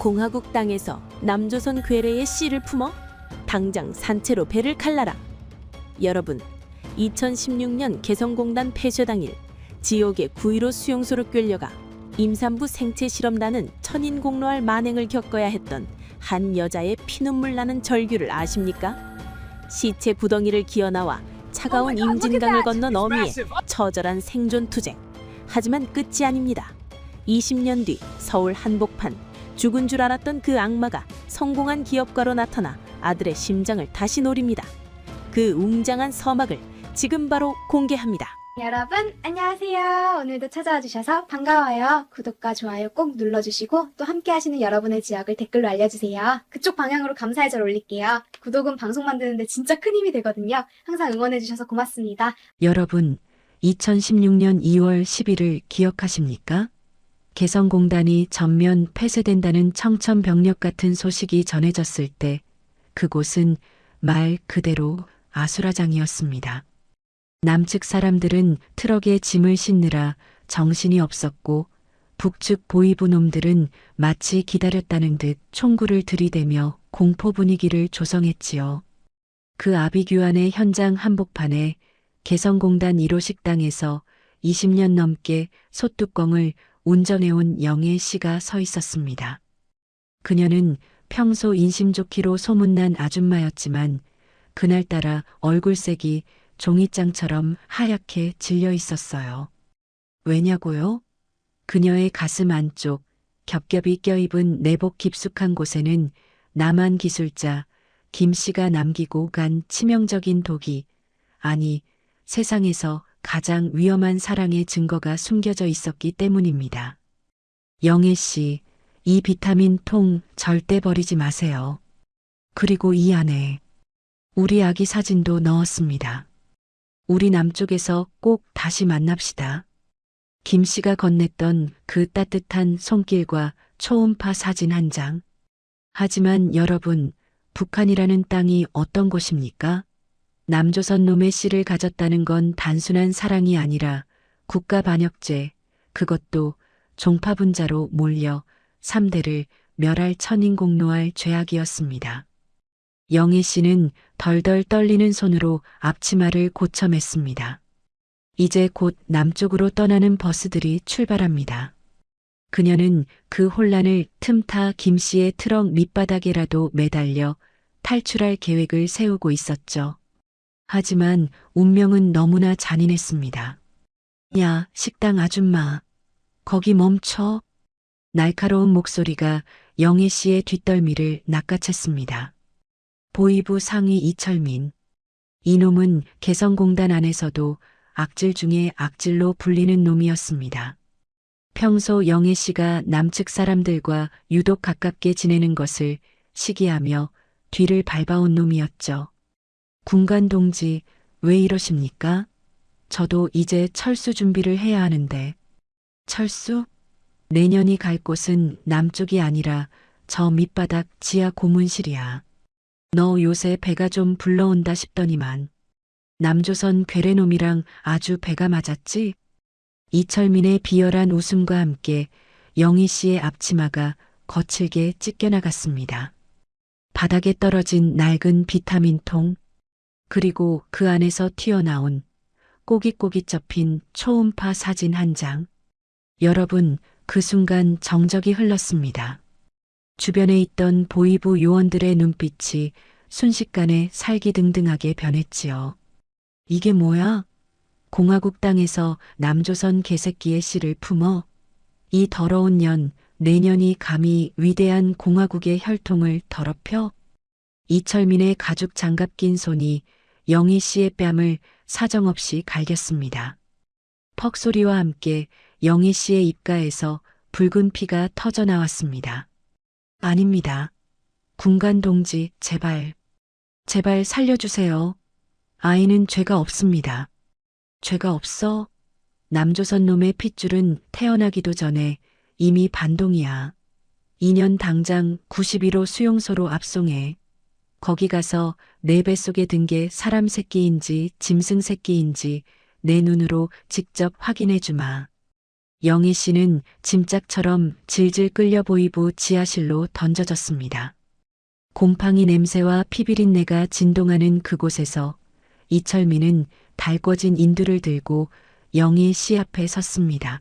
공화국 땅에서 남조선 괴뢰의 씨를 품어 당장 산채로 배를 갈라라. 여러분, 2016년 개성공단 폐쇄 당일 지옥의 9.15 수용소로 끌려가 임산부 생체 실험단은 천인공로할 만행을 겪어야 했던 한 여자의 피눈물 나는 절규를 아십니까? 시체 구덩이를 기어나와 차가운 임진강을 건너 어미의 처절한 생존 투쟁. 하지만 끝이 아닙니다. 20년 뒤 서울 한복판, 죽은 줄 알았던 그 악마가 성공한 기업가로 나타나 아들의 심장을 다시 노립니다. 그 웅장한 서막을 지금 바로 공개합니다. 여러분 안녕하세요. 오늘도 찾아와 주셔서 반가워요. 구독과 좋아요 꼭 눌러주시고 또 함께 하시는 여러분의 지역을 댓글로 알려주세요. 그쪽 방향으로 감사의 절 올릴게요. 구독은 방송 만드는데 진짜 큰 힘이 되거든요. 항상 응원해 주셔서 고맙습니다. 여러분, 2016년 2월 10일을 기억하십니까? 개성공단이 전면 폐쇄된다는 청천벽력 같은 소식이 전해졌을 때 그곳은 말 그대로 아수라장이었습니다. 남측 사람들은 트럭에 짐을 싣느라 정신이 없었고 북측 보위부 놈들은 마치 기다렸다는 듯 총구를 들이대며 공포 분위기를 조성했지요. 그 아비규환의 현장 한복판에 개성공단 1호 식당에서 20년 넘게 솥뚜껑을 운전해온 영애 씨가 서 있었습니다. 그녀는 평소 인심 좋기로 소문난 아줌마였지만 그날따라 얼굴색이 종이장처럼 하얗게 질려 있었어요. 왜냐고요? 그녀의 가슴 안쪽 겹겹이 껴입은 내복 깊숙한 곳에는 남한 기술자 김 씨가 남기고 간 치명적인 독이, 아니 세상에서 가장 위험한 사랑의 증거가 숨겨져 있었기 때문입니다. 영애 씨, 이 비타민 통 절대 버리지 마세요. 그리고 이 안에 우리 아기 사진도 넣었습니다. 우리 남쪽에서 꼭 다시 만납시다. 김 씨가 건넸던 그 따뜻한 손길과 초음파 사진 한 장. 하지만 여러분, 북한이라는 땅이 어떤 곳입니까? 남조선 놈의 씨를 가졌다는 건 단순한 사랑이 아니라 국가 반역죄, 그것도 종파분자로 몰려 3대를 멸할 천인공노할 죄악이었습니다. 영애 씨는 덜덜 떨리는 손으로 앞치마를 고쳐맸습니다. 이제 곧 남쪽으로 떠나는 버스들이 출발합니다. 그녀는 그 혼란을 틈타 김 씨의 트럭 밑바닥에라도 매달려 탈출할 계획을 세우고 있었죠. 하지만 운명은 너무나 잔인했습니다. 야, 식당 아줌마. 거기 멈춰. 날카로운 목소리가 영애 씨의 뒷덜미를 낚아챘습니다. 보위부 상위 이철민. 이놈은 개성공단 안에서도 악질 중에 악질로 불리는 놈이었습니다. 평소 영애 씨가 남측 사람들과 유독 가깝게 지내는 것을 시기하며 뒤를 밟아온 놈이었죠. 군관 동지, 왜 이러십니까? 저도 이제 철수 준비를 해야 하는데. 철수? 내년이 갈 곳은 남쪽이 아니라 저 밑바닥 지하 고문실이야. 너 요새 배가 좀 불러온다 싶더니만. 남조선 괴뢰놈이랑 아주 배가 맞았지? 이철민의 비열한 웃음과 함께 영희 씨의 앞치마가 거칠게 찢겨나갔습니다. 바닥에 떨어진 낡은 비타민통, 그리고 그 안에서 튀어나온 꼬깃꼬깃 접힌 초음파 사진 한 장. 여러분, 그 순간 정적이 흘렀습니다. 주변에 있던 보위부 요원들의 눈빛이 순식간에 살기등등하게 변했지요. 이게 뭐야? 공화국 땅에서 남조선 개새끼의 씨를 품어? 이 더러운 년, 내년이 감히 위대한 공화국의 혈통을 더럽혀? 이철민의 가죽 장갑 낀 손이 영희 씨의 뺨을 사정없이 갈겼습니다. 퍽 소리와 함께 영희 씨의 입가에서 붉은 피가 터져 나왔습니다. 아닙니다. 군관 동지, 제발. 제발 살려주세요. 아이는 죄가 없습니다. 죄가 없어? 남조선 놈의 핏줄은 태어나기도 전에 이미 반동이야. 2년 당장 91호 수용소로 압송해. 거기 가서 내 뱃속에 든 게 사람 새끼인지 짐승 새끼인지 내 눈으로 직접 확인해 주마. 영희 씨는 짐짝처럼 질질 끌려 보이부 지하실로 던져졌습니다. 곰팡이 냄새와 피비린내가 진동하는 그곳에서 이철민은 달궈진 인두를 들고 영희 씨 앞에 섰습니다.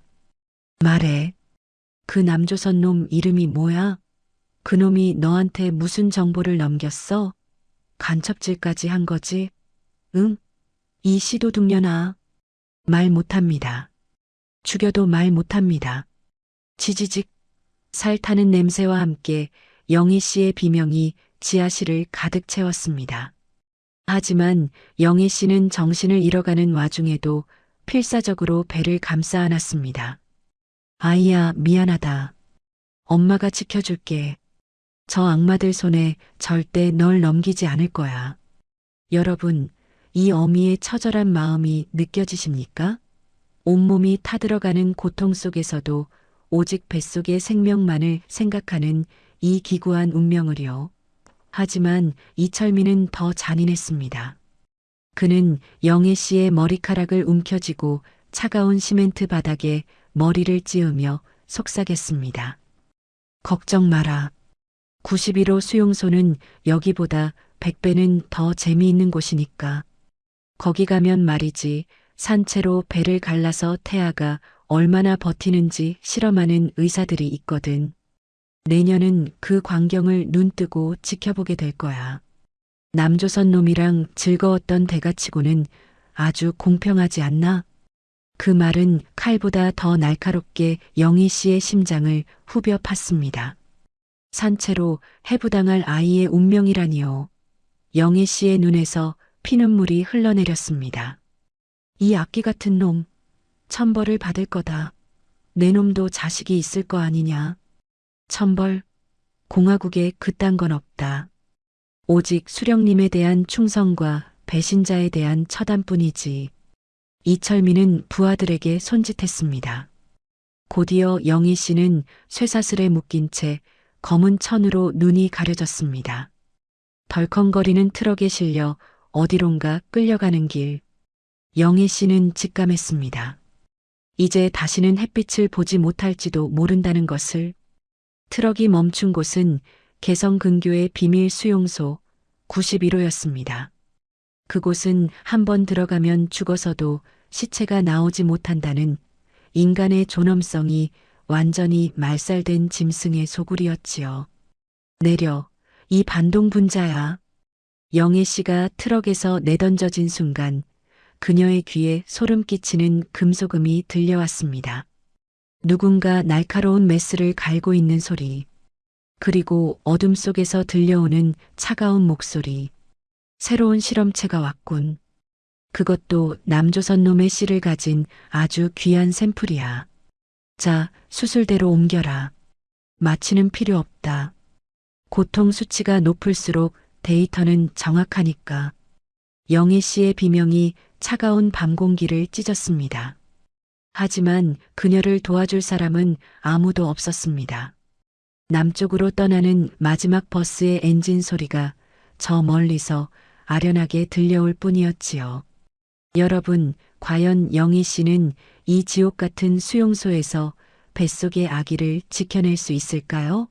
말해. 그 남조선 놈 이름이 뭐야? 그 놈이 너한테 무슨 정보를 넘겼어? 간첩질까지 한 거지? 응? 이 시도둑년아. 말 못합니다. 죽여도 말 못합니다. 지지직. 살 타는 냄새와 함께 영희 씨의 비명이 지하실을 가득 채웠습니다. 하지만 영희 씨는 정신을 잃어가는 와중에도 필사적으로 배를 감싸 안았습니다. 아이야, 미안하다. 엄마가 지켜줄게. 저 악마들 손에 절대 널 넘기지 않을 거야. 여러분, 이 어미의 처절한 마음이 느껴지십니까? 온몸이 타들어가는 고통 속에서도 오직 뱃속의 생명만을 생각하는 이 기구한 운명을요. 하지만 이철민은 더 잔인했습니다. 그는 영애 씨의 머리카락을 움켜쥐고 차가운 시멘트 바닥에 머리를 찌으며 속삭였습니다. 걱정 마라. 91호 수용소는 여기보다 100배는 더 재미있는 곳이니까. 거기 가면 말이지 산채로 배를 갈라서 태아가 얼마나 버티는지 실험하는 의사들이 있거든. 내년은 그 광경을 눈뜨고 지켜보게 될 거야. 남조선 놈이랑 즐거웠던 대가치고는 아주 공평하지 않나? 그 말은 칼보다 더 날카롭게 영희 씨의 심장을 후벼 팠습니다. 산채로 해부당할 아이의 운명이라니요. 영희 씨의 눈에서 피눈물이 흘러내렸습니다. 이 악기 같은 놈, 천벌을 받을 거다. 내 놈도 자식이 있을 거 아니냐. 천벌, 공화국에 그딴 건 없다. 오직 수령님에 대한 충성과 배신자에 대한 처단뿐이지. 이철민은 부하들에게 손짓했습니다. 곧이어 영희 씨는 쇠사슬에 묶인 채 검은 천으로 눈이 가려졌습니다. 덜컹거리는 트럭에 실려 어디론가 끌려가는 길. 영희 씨는 직감했습니다. 이제 다시는 햇빛을 보지 못할지도 모른다는 것을. 트럭이 멈춘 곳은 개성근교의 비밀 수용소 91호였습니다. 그곳은 한번 들어가면 죽어서도 시체가 나오지 못한다는 인간의 존엄성이 완전히 말살된 짐승의 소굴이었지요. 내려, 이 반동분자야. 영애 씨가 트럭에서 내던져진 순간 그녀의 귀에 소름 끼치는 금소금이 들려왔습니다. 누군가 날카로운 메스를 갈고 있는 소리, 그리고 어둠 속에서 들려오는 차가운 목소리. 새로운 실험체가 왔군. 그것도 남조선 놈의 씨를 가진 아주 귀한 샘플이야. 자, 수술대로 옮겨라. 마취는 필요 없다. 고통 수치가 높을수록 데이터는 정확하니까. 영애 씨의 비명이 차가운 밤 공기를 찢었습니다. 하지만 그녀를 도와줄 사람은 아무도 없었습니다. 남쪽으로 떠나는 마지막 버스의 엔진 소리가 저 멀리서 아련하게 들려올 뿐이었지요. 여러분, 과연 영희 씨는 이 지옥 같은 수용소에서 뱃속의 아기를 지켜낼 수 있을까요?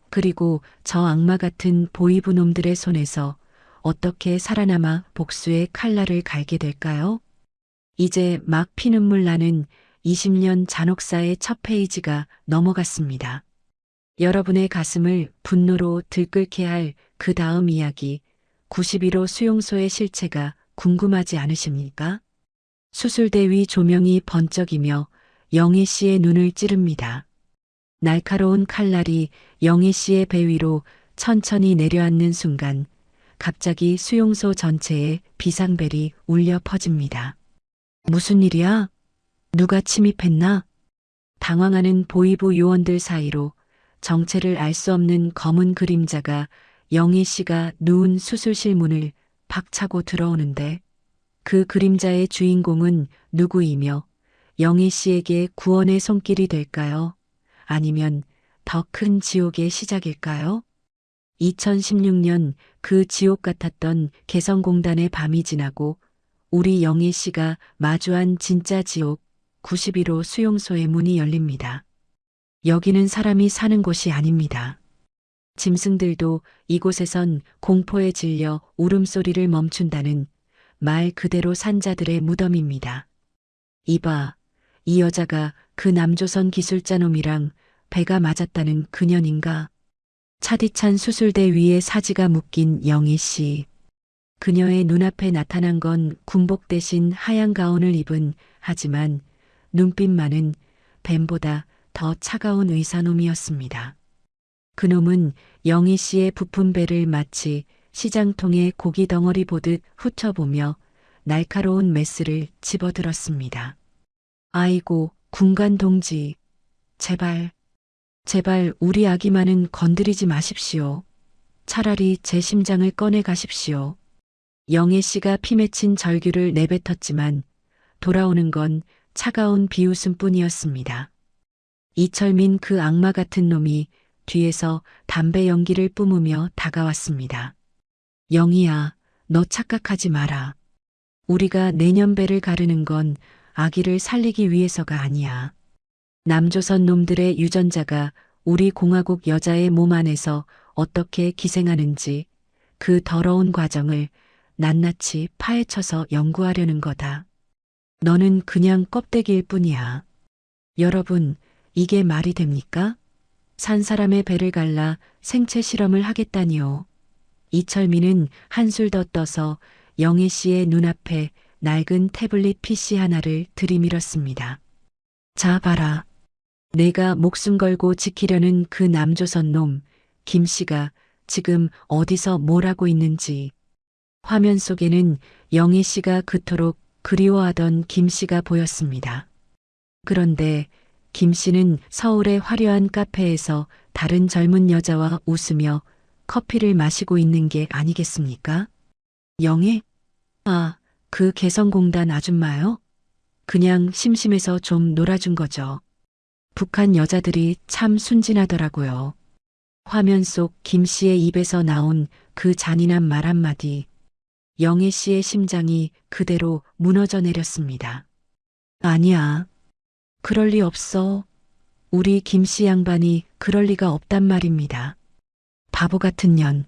그리고 저 악마 같은 보이부 놈들의 손에서 어떻게 살아남아 복수의 칼날을 갈게 될까요? 이제 막 피눈물 나는 20년 잔혹사의 첫 페이지가 넘어갔습니다. 여러분의 가슴을 분노로 들끓게 할 그 다음 이야기, 91호 수용소의 실체가 궁금하지 않으십니까? 수술대 위 조명이 번쩍이며 영애 씨의 눈을 찌릅니다. 날카로운 칼날이 영애 씨의 배 위로 천천히 내려앉는 순간 갑자기 수용소 전체에 비상벨이 울려 퍼집니다. 무슨 일이야? 누가 침입했나? 당황하는 보이부 요원들 사이로 정체를 알 수 없는 검은 그림자가 영희 씨가 누운 수술실 문을 박차고 들어오는데 그 그림자의 주인공은 누구이며 영희 씨에게 구원의 손길이 될까요? 아니면 더 큰 지옥의 시작일까요? 2016년 그 지옥 같았던 개성공단의 밤이 지나고 우리 영희 씨가 마주한 진짜 지옥 제91호 수용소의 문이 열립니다. 여기는 사람이 사는 곳이 아닙니다. 짐승들도 이곳에선 공포에 질려 울음소리를 멈춘다는 말 그대로 산자들의 무덤입니다. 이봐, 이 여자가 그 남조선 기술자 놈이랑 배가 맞았다는 그년인가? 차디찬 수술대 위에 사지가 묶인 영희 씨. 그녀의 눈앞에 나타난 건 군복 대신 하얀 가운을 입은 하지만 눈빛만은 뱀보다 더 차가운 의사놈이었습니다. 그놈은 영희 씨의 부푼 배를 마치 시장통에 고기 덩어리 보듯 훑어보며 날카로운 메스를 집어들었습니다. 아이고, 군관 동지. 제발 우리 아기만은 건드리지 마십시오. 차라리 제 심장을 꺼내 가십시오. 영애 씨가 피 맺힌 절규를 내뱉었지만 돌아오는 건 차가운 비웃음뿐이었습니다. 이철민 그 악마 같은 놈이 뒤에서 담배 연기를 뿜으며 다가왔습니다. 영희야, 너 착각하지 마라. 우리가 내년 배를 가르는 건 아기를 살리기 위해서가 아니야. 남조선 놈들의 유전자가 우리 공화국 여자의 몸 안에서 어떻게 기생하는지 그 더러운 과정을 낱낱이 파헤쳐서 연구하려는 거다. 너는 그냥 껍데기일 뿐이야. 여러분, 이게 말이 됩니까? 산 사람의 배를 갈라 생체 실험을 하겠다니요. 이철민은 한술 더 떠서 영애 씨의 눈앞에 낡은 태블릿 PC 하나를 들이밀었습니다. 자, 봐라. 내가 목숨 걸고 지키려는 그 남조선 놈, 김 씨가 지금 어디서 뭘 하고 있는지. 화면 속에는 영애 씨가 그토록 그리워하던 김 씨가 보였습니다. 그런데 김 씨는 서울의 화려한 카페에서 다른 젊은 여자와 웃으며 커피를 마시고 있는 게 아니겠습니까? 영애? 아, 그 개성공단 아줌마요? 그냥 심심해서 좀 놀아준 거죠. 북한 여자들이 참 순진하더라고요. 화면 속 김 씨의 입에서 나온 그 잔인한 말 한마디. 영애 씨의 심장이 그대로 무너져 내렸습니다. 아니야. 그럴 리 없어. 우리 김 씨 양반이 그럴 리가 없단 말입니다. 바보 같은 년.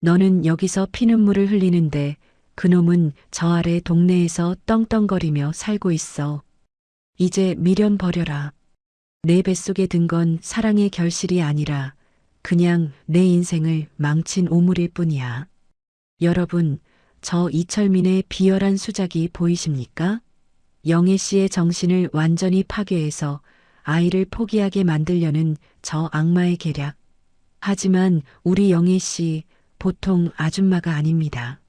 너는 여기서 피눈물을 흘리는데 그놈은 저 아래 동네에서 떵떵거리며 살고 있어. 이제 미련 버려라. 내 뱃속에 든 건 사랑의 결실이 아니라 그냥 내 인생을 망친 오물일 뿐이야. 여러분, 저 이철민의 비열한 수작이 보이십니까? 영애 씨의 정신을 완전히 파괴해서 아이를 포기하게 만들려는 저 악마의 계략. 하지만 우리 영애 씨 보통 아줌마가 아닙니다.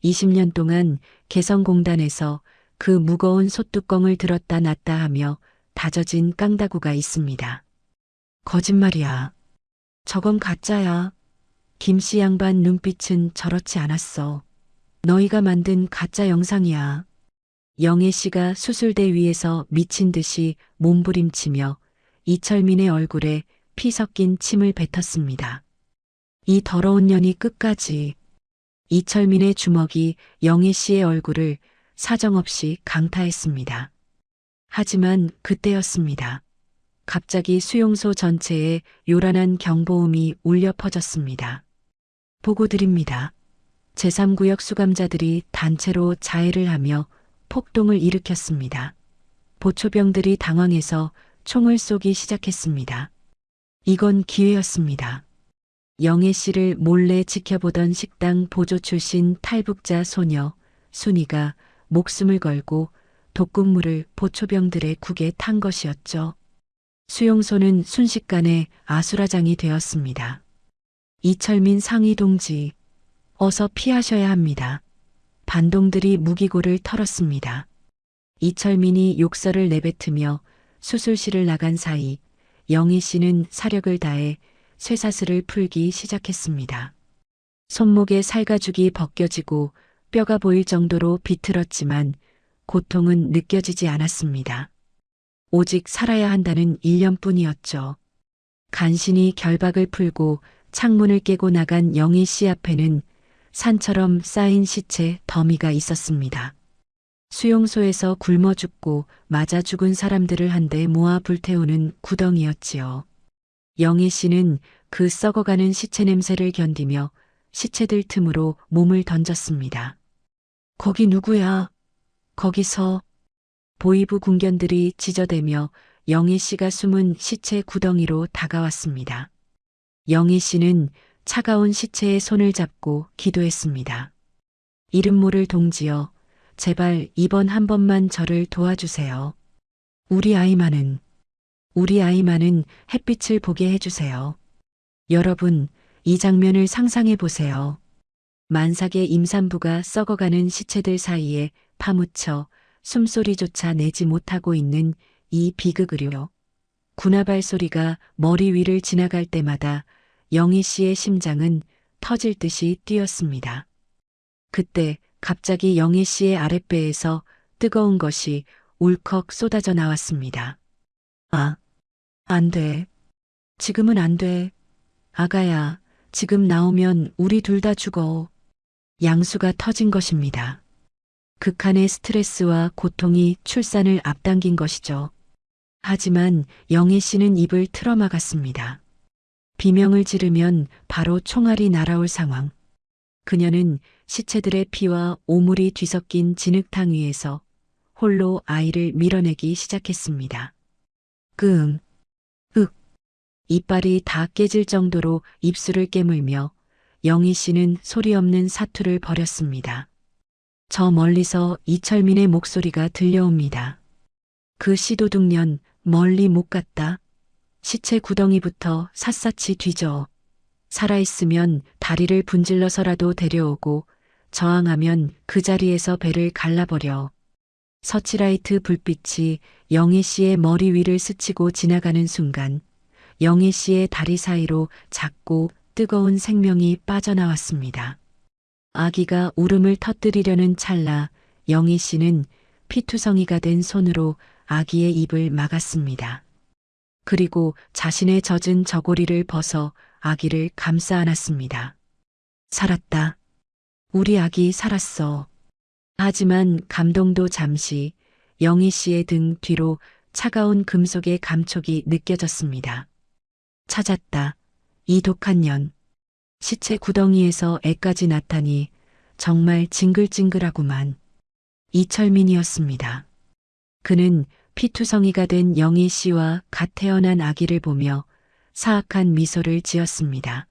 20년 동안 개성공단에서 그 무거운 솥뚜껑을 들었다 놨다 하며 다져진 깡다구가 있습니다. 거짓말이야. 저건 가짜야. 김씨 양반 눈빛은 저렇지 않았어. 너희가 만든 가짜 영상이야. 영애 씨가 수술대 위에서 미친 듯이 몸부림치며 이철민의 얼굴에 피 섞인 침을 뱉었습니다. 이 더러운 년이 끝까지. 이철민의 주먹이 영애 씨의 얼굴을 사정없이 강타했습니다. 하지만 그때였습니다. 갑자기 수용소 전체에 요란한 경보음이 울려 퍼졌습니다. 보고 드립니다. 제3구역 수감자들이 단체로 자해를 하며 폭동을 일으켰습니다. 보초병들이 당황해서 총을 쏘기 시작했습니다. 이건 기회였습니다. 영애 씨를 몰래 지켜보던 식당 보조 출신 탈북자 소녀 순이가 목숨을 걸고 독극물을 보초병들의 국에 탄 것이었죠. 수용소는 순식간에 아수라장이 되었습니다. 이철민 상위 동지, 어서 피하셔야 합니다. 반동들이 무기고를 털었습니다. 이철민이 욕설을 내뱉으며 수술실을 나간 사이 영희 씨는 사력을 다해 쇠사슬을 풀기 시작했습니다. 손목의 살가죽이 벗겨지고 뼈가 보일 정도로 비틀었지만 고통은 느껴지지 않았습니다. 오직 살아야 한다는 일념뿐이었죠. 간신히 결박을 풀고 창문을 깨고 나간 영희 씨 앞에는 산처럼 쌓인 시체 더미가 있었습니다. 수용소에서 굶어 죽고 맞아 죽은 사람들을 한데 모아 불태우는 구덩이였지요. 영희 씨는 그 썩어가는 시체 냄새를 견디며 시체들 틈으로 몸을 던졌습니다. 거기 누구야? 거기서. 보이부 군견들이 지저대며 영희 씨가 숨은 시체 구덩이로 다가왔습니다. 영희 씨는 차가운 시체의 손을 잡고 기도했습니다. 이름 모를 동지여, 제발 이번 한 번만 저를 도와주세요. 우리 아이만은 햇빛을 보게 해주세요. 여러분, 이 장면을 상상해 보세요. 만삭의 임산부가 썩어가는 시체들 사이에 파묻혀 숨소리조차 내지 못하고 있는 이 비극을요. 군화발 소리가 머리 위를 지나갈 때마다 영희 씨의 심장은 터질 듯이 뛰었습니다. 그때 갑자기 영희 씨의 아랫배에서 뜨거운 것이 울컥 쏟아져 나왔습니다. 아, 안 돼. 지금은 안 돼. 아가야, 지금 나오면 우리 둘 다 죽어. 양수가 터진 것입니다. 극한의 스트레스와 고통이 출산을 앞당긴 것이죠. 하지만 영희 씨는 입을 틀어막았습니다. 비명을 지르면 바로 총알이 날아올 상황. 그녀는 시체들의 피와 오물이 뒤섞인 진흙탕 위에서 홀로 아이를 밀어내기 시작했습니다. 끙, 윽. 이빨이 다 깨질 정도로 입술을 깨물며 영희 씨는 소리 없는 사투를 벌였습니다. 저 멀리서 이철민의 목소리가 들려옵니다. 그 시도둑년 멀리 못 갔다. 시체 구덩이부터 샅샅이 뒤져. 살아있으면 다리를 분질러서라도 데려오고 저항하면 그 자리에서 배를 갈라버려. 서치라이트 불빛이 영희 씨의 머리 위를 스치고 지나가는 순간 영희 씨의 다리 사이로 작고 뜨거운 생명이 빠져나왔습니다. 아기가 울음을 터뜨리려는 찰나 영희 씨는 피투성이가 된 손으로 아기의 입을 막았습니다. 그리고 자신의 젖은 저고리를 벗어 아기를 감싸 안았습니다. 살았다. 우리 아기 살았어. 하지만 감동도 잠시 영희 씨의 등 뒤로 차가운 금속의 감촉이 느껴졌습니다. 찾았다. 이 독한 년. 시체 구덩이에서 애까지 났다니 정말 징글징글하구만. 이철민이었습니다. 그는 피투성이가 된 영희 씨와 갓 태어난 아기를 보며 사악한 미소를 지었습니다.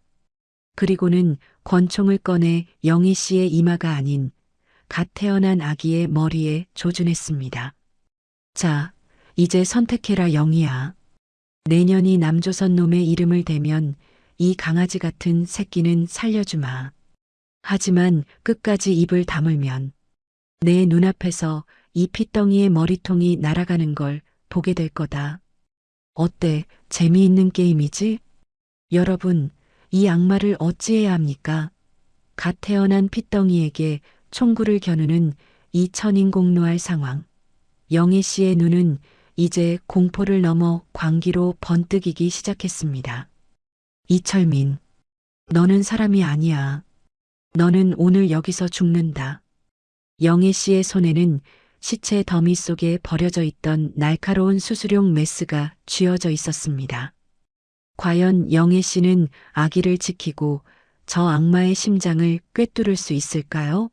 그리고는 권총을 꺼내 영희 씨의 이마가 아닌 갓 태어난 아기의 머리에 조준했습니다. 자, 이제 선택해라 영희야. 내년이 남조선 놈의 이름을 대면 이 강아지 같은 새끼는 살려주마. 하지만 끝까지 입을 다물면 내 눈앞에서 이 핏덩이의 머리통이 날아가는 걸 보게 될 거다. 어때? 재미있는 게임이지? 여러분, 이 악마를 어찌해야 합니까? 갓 태어난 핏덩이에게 총구를 겨누는 이 천인공노할 상황. 영희 씨의 눈은 이제 공포를 넘어 광기로 번뜩이기 시작했습니다. 이철민, 너는 사람이 아니야. 너는 오늘 여기서 죽는다. 영희 씨의 손에는 시체 더미 속에 버려져 있던 날카로운 수술용 메스가 쥐어져 있었습니다. 과연 영희 씨는 아기를 지키고 저 악마의 심장을 꿰뚫을 수 있을까요?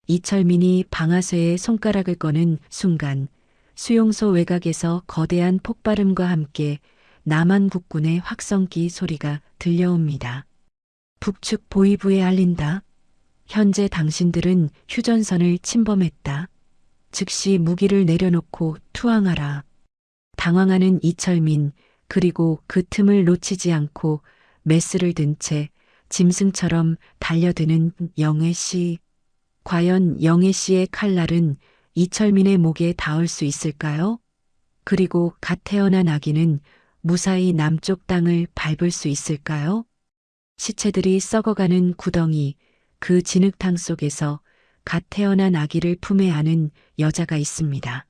이철민이 방아쇠에 손가락을 꺼는 순간 수용소 외곽에서 거대한 폭발음과 함께 남한 국군의 확성기 소리가 들려옵니다. 북측 보위부에 알린다. 현재 당신들은 휴전선을 침범했다. 즉시 무기를 내려놓고 투항하라. 당황하는 이철민, 그리고 그 틈을 놓치지 않고 메스를 든 채 짐승처럼 달려드는 영애 씨. 과연 영애 씨의 칼날은 이철민의 목에 닿을 수 있을까요? 그리고 갓 태어난 아기는 무사히 남쪽 땅을 밟을 수 있을까요? 시체들이 썩어가는 구덩이, 그 진흙탕 속에서 갓 태어난 아기를 품에 안은 여자가 있습니다.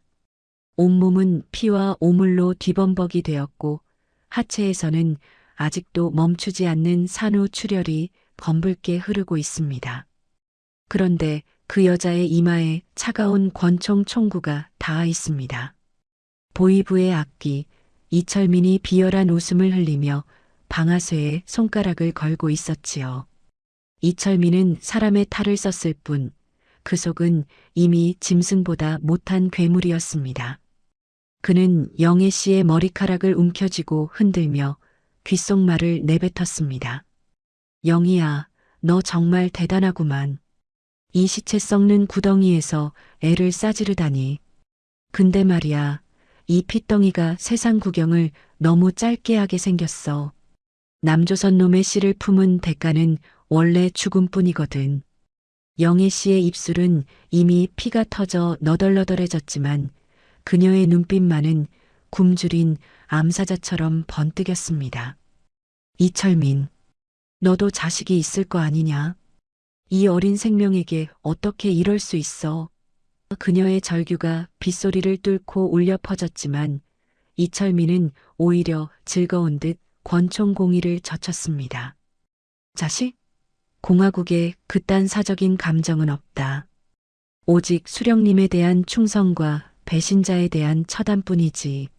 온몸은 피와 오물로 뒤범벅이 되었고 하체에서는 아직도 멈추지 않는 산후 출혈이 검붉게 흐르고 있습니다. 그런데 그 여자의 이마에 차가운 권총 총구가 닿아 있습니다. 보이부의 악기, 이철민이 비열한 웃음을 흘리며 방아쇠에 손가락을 걸고 있었지요. 이철민은 사람의 탈을 썼을 뿐 그 속은 이미 짐승보다 못한 괴물이었습니다. 그는 영애 씨의 머리카락을 움켜쥐고 흔들며 귓속말을 내뱉었습니다. 영희야, 너 정말 대단하구만. 이 시체 썩는 구덩이에서 애를 싸지르다니. 근데 말이야, 이 핏덩이가 세상 구경을 너무 짧게 하게 생겼어. 남조선 놈의 씨를 품은 대가는 원래 죽음뿐이거든. 영애 씨의 입술은 이미 피가 터져 너덜너덜해졌지만 그녀의 눈빛만은 굶주린 암사자처럼 번뜩였습니다. 이철민, 너도 자식이 있을 거 아니냐? 이 어린 생명에게 어떻게 이럴 수 있어? 그녀의 절규가 빗소리를 뚫고 울려 퍼졌지만 이철민은 오히려 즐거운 듯 권총공의를 젖혔습니다. 자식? 공화국에 그딴 사적인 감정은 없다. 오직 수령님에 대한 충성과 배신자에 대한 처단뿐이지.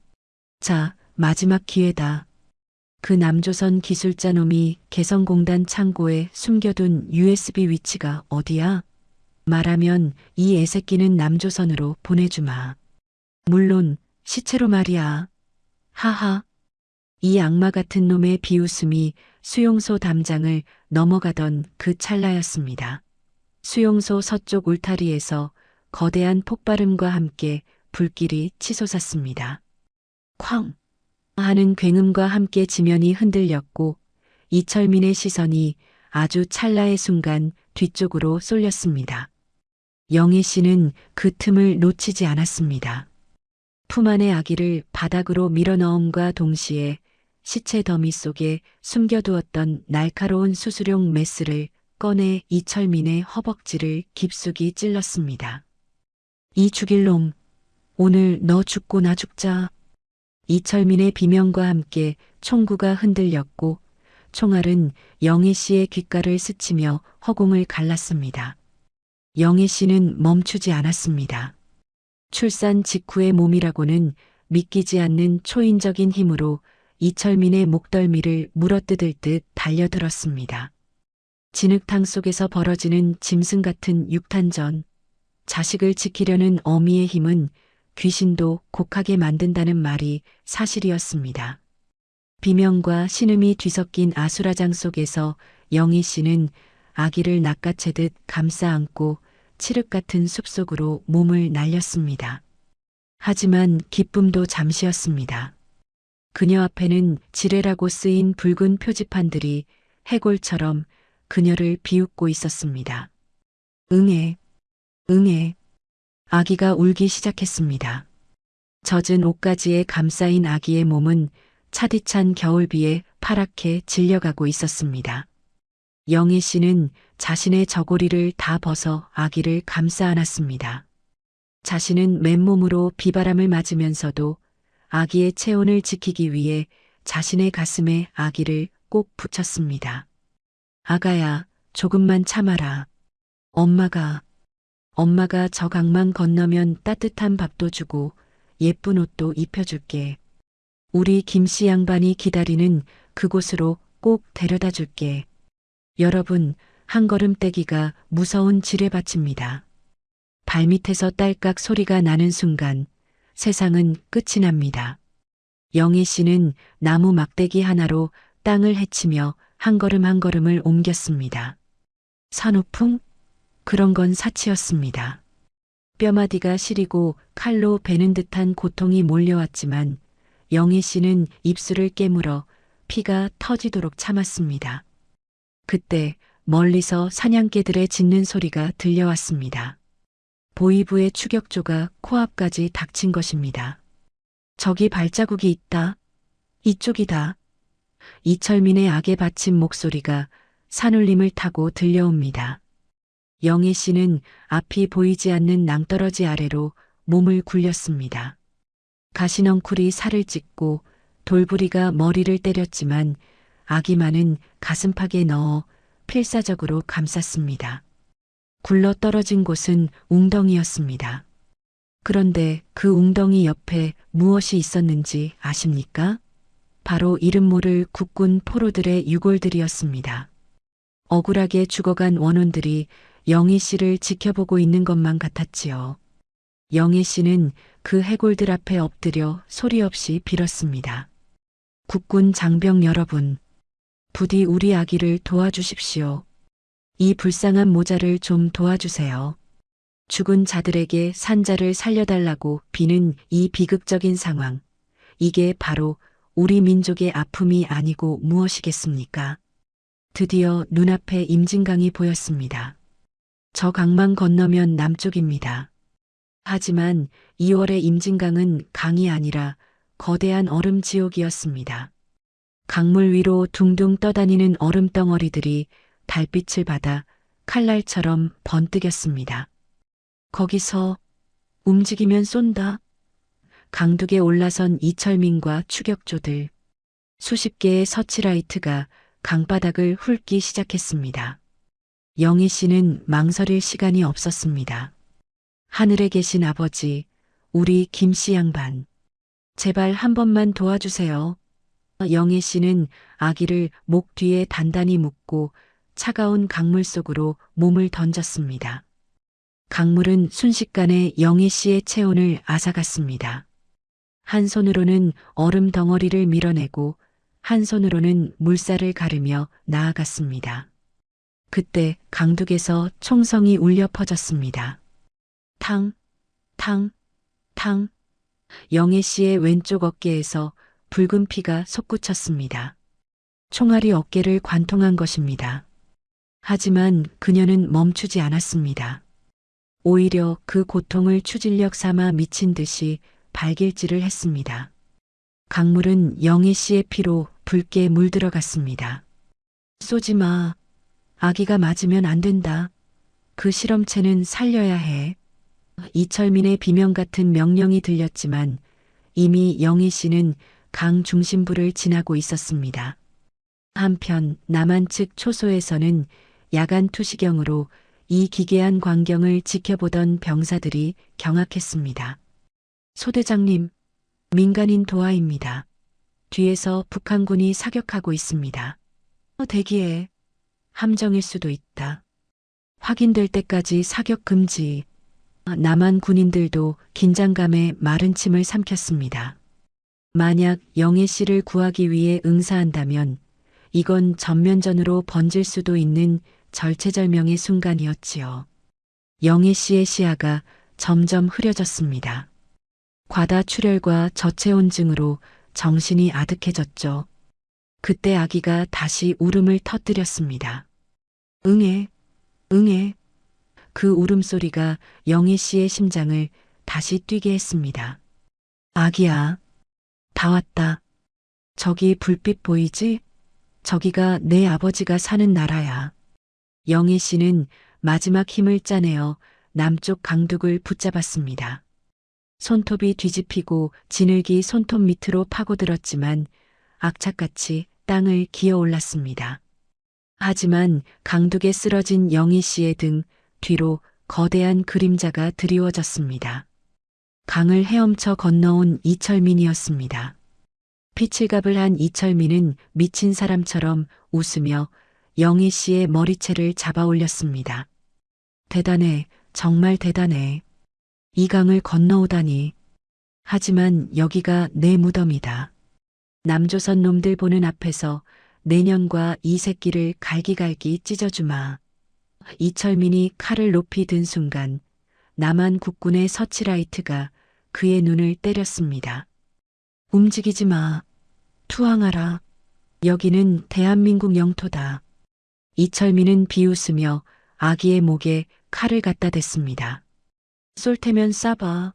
자, 마지막 기회다. 그 남조선 기술자 놈이 개성공단 창고에 숨겨둔 USB 위치가 어디야? 말하면 이 애새끼는 남조선으로 보내주마. 물론 시체로 말이야. 하하. 이 악마 같은 놈의 비웃음이 수용소 담장을 넘어가던 그 찰나였습니다. 수용소 서쪽 울타리에서 거대한 폭발음과 함께 불길이 치솟았습니다. 쾅! 하는 굉음과 함께 지면이 흔들렸고 이철민의 시선이 아주 찰나의 순간 뒤쪽으로 쏠렸습니다. 영애 씨는 그 틈을 놓치지 않았습니다. 품 안의 아기를 바닥으로 밀어넣음과 동시에 시체 더미 속에 숨겨두었던 날카로운 수술용 메스를 꺼내 이철민의 허벅지를 깊숙이 찔렀습니다. 이 죽일 놈, 오늘 너 죽고 나 죽자. 이철민의 비명과 함께 총구가 흔들렸고 총알은 영애 씨의 귓가를 스치며 허공을 갈랐습니다. 영애 씨는 멈추지 않았습니다. 출산 직후의 몸이라고는 믿기지 않는 초인적인 힘으로 이철민의 목덜미를 물어뜯을 듯 달려들었습니다. 진흙탕 속에서 벌어지는 짐승 같은 육탄전, 자식을 지키려는 어미의 힘은 귀신도 곡하게 만든다는 말이 사실이었습니다. 비명과 신음이 뒤섞인 아수라장 속에서 영희 씨는 아기를 낚아채듯 감싸 안고 칠흑 같은 숲속으로 몸을 날렸습니다. 하지만 기쁨도 잠시였습니다. 그녀 앞에는 지뢰라고 쓰인 붉은 표지판들이 해골처럼 그녀를 비웃고 있었습니다. 응애, 응애. 아기가 울기 시작했습니다. 젖은 옷가지에 감싸인 아기의 몸은 차디찬 겨울비에 파랗게 질려가고 있었습니다. 영애 씨는 자신의 저고리를 다 벗어 아기를 감싸 안았습니다. 자신은 맨몸으로 비바람을 맞으면서도 아기의 체온을 지키기 위해 자신의 가슴에 아기를 꼭 붙였습니다. 아가야, 조금만 참아라. 엄마가 저 강만 건너면 따뜻한 밥도 주고 예쁜 옷도 입혀줄게. 우리 김씨 양반이 기다리는 그곳으로 꼭 데려다 줄게. 여러분, 한 걸음 떼기가 무서운 지뢰밭입니다. 발밑에서 딸깍 소리가 나는 순간 세상은 끝이 납니다. 영애 씨는 나무 막대기 하나로 땅을 헤치며 한 걸음 한 걸음을 옮겼습니다. 산후풍? 그런 건 사치였습니다. 뼈마디가 시리고 칼로 베는 듯한 고통이 몰려왔지만 영애 씨는 입술을 깨물어 피가 터지도록 참았습니다. 그때 멀리서 사냥개들의 짖는 소리가 들려왔습니다. 보이부의 추격조가 코앞까지 닥친 것입니다. 저기 발자국이 있다. 이쪽이다. 이철민의 악에 받친 목소리가 산울림을 타고 들려옵니다. 영애 씨는 앞이 보이지 않는 낭떠러지 아래로 몸을 굴렸습니다. 가시넝쿨이 살을 찢고 돌부리가 머리를 때렸지만 아기만은 가슴팍에 넣어 필사적으로 감쌌습니다. 굴러 떨어진 곳은 웅덩이였습니다. 그런데 그 웅덩이 옆에 무엇이 있었는지 아십니까? 바로 이름 모를 국군 포로들의 유골들이었습니다. 억울하게 죽어간 원혼들이 영희 씨를 지켜보고 있는 것만 같았지요. 영희 씨는 그 해골들 앞에 엎드려 소리 없이 빌었습니다. 국군 장병 여러분, 부디 우리 아기를 도와주십시오. 이 불쌍한 모자를 좀 도와주세요. 죽은 자들에게 산자를 살려달라고 비는 이 비극적인 상황. 이게 바로 우리 민족의 아픔이 아니고 무엇이겠습니까? 드디어 눈앞에 임진강이 보였습니다. 저 강만 건너면 남쪽입니다. 하지만 2월의 임진강은 강이 아니라 거대한 얼음 지옥이었습니다. 강물 위로 둥둥 떠다니는 얼음 덩어리들이 달빛을 받아 칼날처럼 번뜩였습니다. 거기서 움직이면 쏜다. 강둑에 올라선 이철민과 추격조들. 수십 개의 서치라이트가 강바닥을 훑기 시작했습니다. 영희 씨는 망설일 시간이 없었습니다. 하늘에 계신 아버지, 우리 김씨 양반. 제발 한 번만 도와주세요. 영희 씨는 아기를 목 뒤에 단단히 묶고 차가운 강물 속으로 몸을 던졌습니다. 강물은 순식간에 영희 씨의 체온을 앗아갔습니다. 한 손으로는 얼음 덩어리를 밀어내고 한 손으로는 물살을 가르며 나아갔습니다. 그때 강둑에서 총성이 울려 퍼졌습니다. 탕, 탕, 탕. 영애 씨의 왼쪽 어깨에서 붉은 피가 솟구쳤습니다. 총알이 어깨를 관통한 것입니다. 하지만 그녀는 멈추지 않았습니다. 오히려 그 고통을 추진력 삼아 미친 듯이 발길질을 했습니다. 강물은 영애 씨의 피로 붉게 물들어갔습니다. 쏘지 마. 아기가 맞으면 안 된다. 그 실험체는 살려야 해. 이철민의 비명 같은 명령이 들렸지만 이미 영희 씨는 강 중심부를 지나고 있었습니다. 한편 남한 측 초소에서는 야간 투시경으로 이 기괴한 광경을 지켜보던 병사들이 경악했습니다. 소대장님, 민간인 도하입니다. 뒤에서 북한군이 사격하고 있습니다. 대기해. 함정일 수도 있다. 확인될 때까지 사격 금지. 남한 군인들도 긴장감에 마른 침을 삼켰습니다. 만약 영애 씨를 구하기 위해 응사한다면 이건 전면전으로 번질 수도 있는 절체절명의 순간이었지요. 영애 씨의 시야가 점점 흐려졌습니다. 과다출혈과 저체온증으로 정신이 아득해졌죠. 그때 아기가 다시 울음을 터뜨렸습니다. 응애, 응애. 그 울음소리가 영희 씨의 심장을 다시 뛰게 했습니다. 아기야, 다 왔다. 저기 불빛 보이지? 저기가 내 아버지가 사는 나라야. 영희 씨는 마지막 힘을 짜내어 남쪽 강둑을 붙잡았습니다. 손톱이 뒤집히고 지늘기 손톱 밑으로 파고들었지만 악착같이 땅을 기어 올랐습니다. 하지만 강둑에 쓰러진 영희 씨의 등 뒤로 거대한 그림자가 드리워졌습니다. 강을 헤엄쳐 건너온 이철민이었습니다. 피칠갑을 한 이철민은 미친 사람처럼 웃으며 영희 씨의 머리채를 잡아 올렸습니다. 대단해, 정말 대단해. 이 강을 건너오다니. 하지만 여기가 내 무덤이다. 남조선 놈들 보는 앞에서 내년과 이 새끼를 갈기갈기 찢어주마. 이철민이 칼을 높이 든 순간 남한 국군의 서치라이트가 그의 눈을 때렸습니다. 움직이지 마. 투항하라. 여기는 대한민국 영토다. 이철민은 비웃으며 아기의 목에 칼을 갖다 댔습니다. 쏠 테면 쏴봐.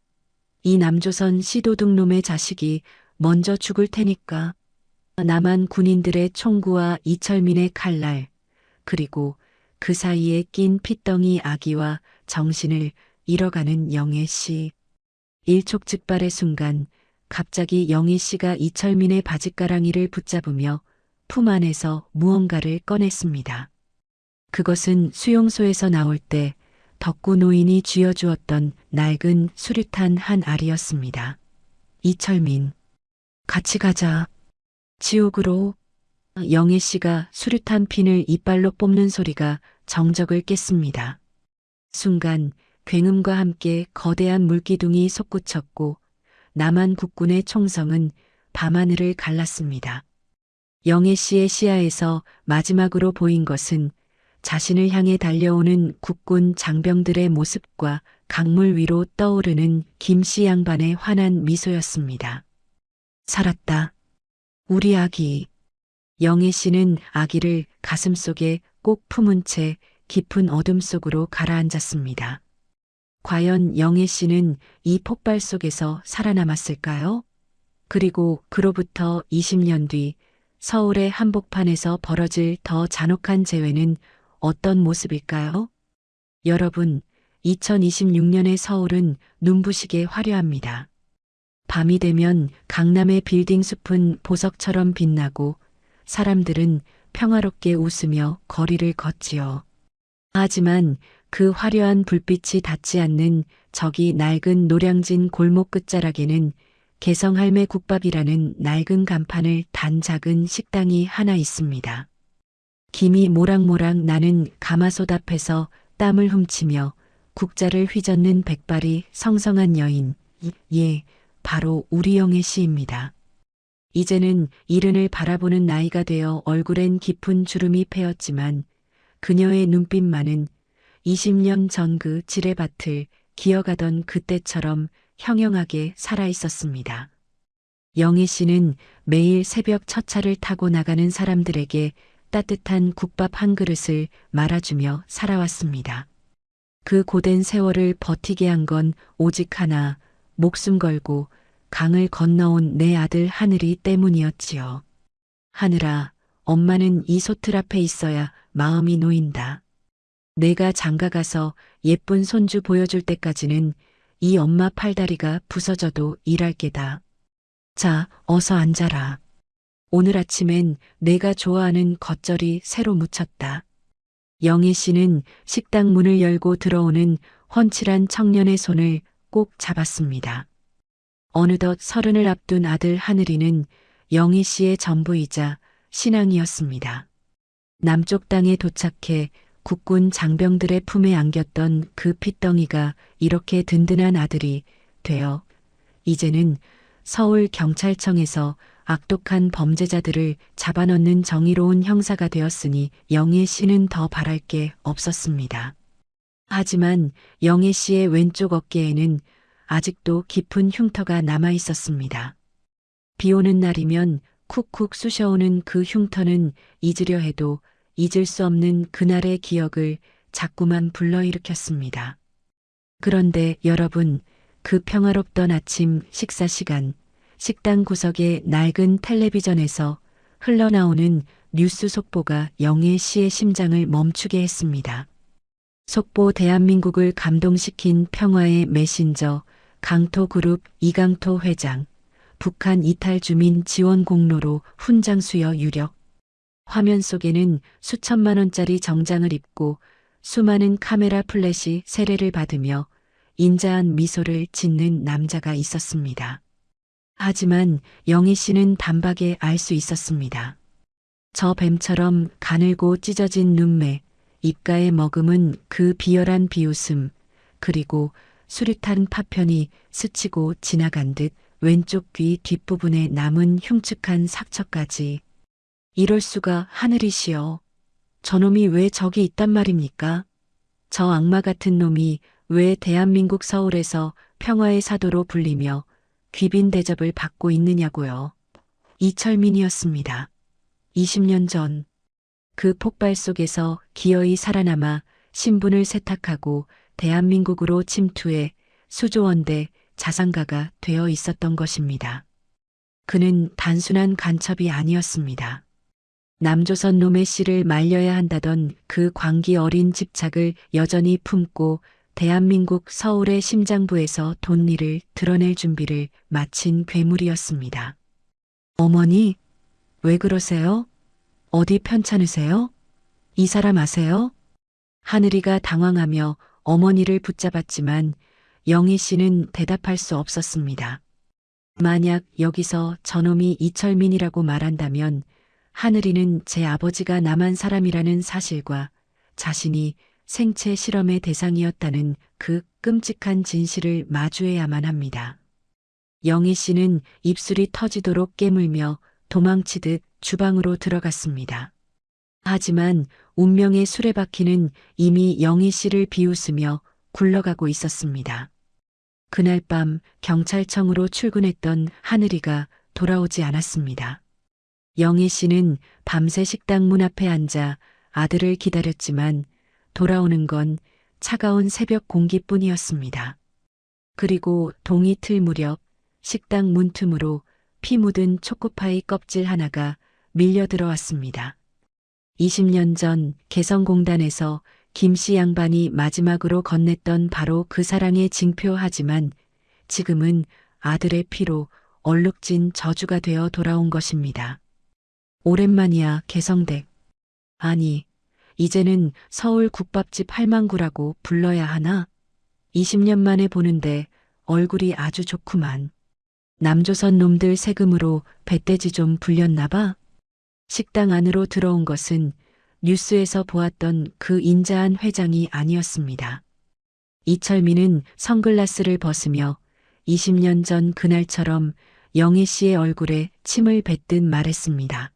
이 남조선 시도둑놈의 자식이 먼저 죽을 테니까. 남한 군인들의 총구와 이철민의 칼날, 그리고 그 사이에 낀 핏덩이 아기와 정신을 잃어가는 영애 씨. 일촉즉발의 순간 갑자기 영희 씨가 이철민의 바짓가랑이를 붙잡으며 품 안에서 무언가를 꺼냈습니다. 그것은 수용소에서 나올 때 덕구 노인이 쥐어주었던 낡은 수류탄 한 알이었습니다. 이철민, 같이 가자. 지옥으로. 영애 씨가 수류탄 핀을 이빨로 뽑는 소리가 정적을 깼습니다. 순간 굉음과 함께 거대한 물기둥이 솟구쳤고 남한 국군의 총성은 밤하늘을 갈랐습니다. 영애 씨의 시야에서 마지막으로 보인 것은 자신을 향해 달려오는 국군 장병들의 모습과 강물 위로 떠오르는 김씨 양반의 환한 미소였습니다. 살았다. 우리 아기. 영애 씨는 아기를 가슴속에 꼭 품은 채 깊은 어둠 속으로 가라앉았습니다. 과연 영애 씨는 이 폭발 속에서 살아남았을까요? 그리고 그로부터 20년 뒤 서울의 한복판에서 벌어질 더 잔혹한 재회는 어떤 모습일까요? 여러분, 2026년의 서울은 눈부시게 화려합니다. 밤이 되면 강남의 빌딩 숲은 보석처럼 빛나고 사람들은 평화롭게 웃으며 거리를 걷지요. 하지만 그 화려한 불빛이 닿지 않는 저기 낡은 노량진 골목 끝자락에는 개성할매 국밥이라는 낡은 간판을 단 작은 식당이 하나 있습니다. 김이 모락모락 나는 가마솥 앞에서 땀을 훔치며 국자를 휘젓는 백발이 성성한 여인, 예, 바로 우리 영애 씨입니다. 이제는 이른을 바라보는 나이가 되어 얼굴엔 깊은 주름이 패였지만 그녀의 눈빛만은 20년 전 그 지뢰밭을 기어가던 그때처럼 형형하게 살아있었습니다. 영애 씨는 매일 새벽 첫 차를 타고 나가는 사람들에게 따뜻한 국밥 한 그릇을 말아주며 살아왔습니다. 그 고된 세월을 버티게 한 건 오직 하나, 목숨 걸고 강을 건너온 내 아들 하늘이 때문이었지요. 하늘아, 엄마는 이 솥틀 앞에 있어야 마음이 놓인다. 내가 장가가서 예쁜 손주 보여줄 때까지는 이 엄마 팔다리가 부서져도 일할 게다. 자, 어서 앉아라. 오늘 아침엔 내가 좋아하는 겉절이 새로 무쳤다. 영애 씨는 식당 문을 열고 들어오는 훤칠한 청년의 손을 꼭 잡았습니다. 어느덧 30을 앞둔 아들 하늘이는 영애 씨의 전부이자 신앙이었습니다. 남쪽 땅에 도착해 국군 장병들의 품에 안겼던 그 핏덩이가 이렇게 든든한 아들이 되어 이제는 서울 경찰청에서 악독한 범죄자들을 잡아넣는 정의로운 형사가 되었으니 영애 씨는 더 바랄 게 없었습니다. 하지만 영애 씨의 왼쪽 어깨에는 아직도 깊은 흉터가 남아 있었습니다. 비 오는 날이면 쿡쿡 쑤셔오는 그 흉터는 잊으려 해도 잊을 수 없는 그날의 기억을 자꾸만 불러일으켰습니다. 그런데 여러분, 그 평화롭던 아침 식사 시간, 식당 구석의 낡은 텔레비전에서 흘러나오는 뉴스 속보가 영애 씨의 심장을 멈추게 했습니다. 속보 대한민국을 감동시킨 평화의 메신저, 강토그룹 이강토 회장, 북한 이탈 주민 지원 공로로 훈장 수여 유력. 화면 속에는 수천만 원짜리 정장을 입고 수많은 카메라 플래시 세례를 받으며 인자한 미소를 짓는 남자가 있었습니다. 하지만 영애 씨는 단박에 알 수 있었습니다. 저 뱀처럼 가늘고 찢어진 눈매, 입가에 머금은 그 비열한 비웃음, 그리고 수류탄 파편이 스치고 지나간 듯 왼쪽 귀 뒷부분에 남은 흉측한 상처까지. 이럴 수가 하늘이시여. 저놈이 왜 저기 있단 말입니까? 저 악마 같은 놈이 왜 대한민국 서울에서 평화의 사도로 불리며 귀빈 대접을 받고 있느냐고요. 이철민이었습니다. 20년 전 그 폭발 속에서 기어이 살아남아 신분을 세탁하고 대한민국으로 침투해 수조원대 자산가가 되어 있었던 것입니다. 그는 단순한 간첩이 아니었습니다. 남조선 놈의 씨를 말려야 한다던 그 광기 어린 집착을 여전히 품고 대한민국 서울의 심장부에서 돈일을 드러낼 준비를 마친 괴물이었습니다. 어머니, 왜 그러세요? 어디 편찮으세요? 이 사람 아세요? 하늘이가 당황하며 어머니를 붙잡았지만 영희 씨는 대답할 수 없었습니다. 만약 여기서 저놈이 이철민이라고 말한다면 하늘이는 제 아버지가 남한 사람이라는 사실과 자신이 생체 실험의 대상이었다는 그 끔찍한 진실을 마주해야만 합니다. 영희 씨는 입술이 터지도록 깨물며 도망치듯 주방으로 들어갔습니다. 하지만 운명의 수레바퀴는 이미 영희 씨를 비웃으며 굴러가고 있었습니다. 그날 밤 경찰청으로 출근했던 하늘이가 돌아오지 않았습니다. 영희 씨는 밤새 식당 문 앞에 앉아 아들을 기다렸지만 돌아오는 건 차가운 새벽 공기뿐이었습니다. 그리고 동이 틀 무렵 식당 문틈으로 피 묻은 초코파이 껍질 하나가 밀려 들어왔습니다. 20년 전 개성공단에서 김씨 양반이 마지막으로 건넸던 바로 그 사랑의 징표하지만 지금은 아들의 피로 얼룩진 저주가 되어 돌아온 것입니다. 오랜만이야, 개성댁. 아니, 이제는 서울 국밥집 할망구라고 불러야 하나? 20년 만에 보는데 얼굴이 아주 좋구만. 남조선 놈들 세금으로 배떼지 좀 불렸나 봐? 식당 안으로 들어온 것은 뉴스에서 보았던 그 인자한 회장이 아니었습니다. 이철민은 선글라스를 벗으며 20년 전 그날처럼 영희 씨의 얼굴에 침을 뱉듯 말했습니다.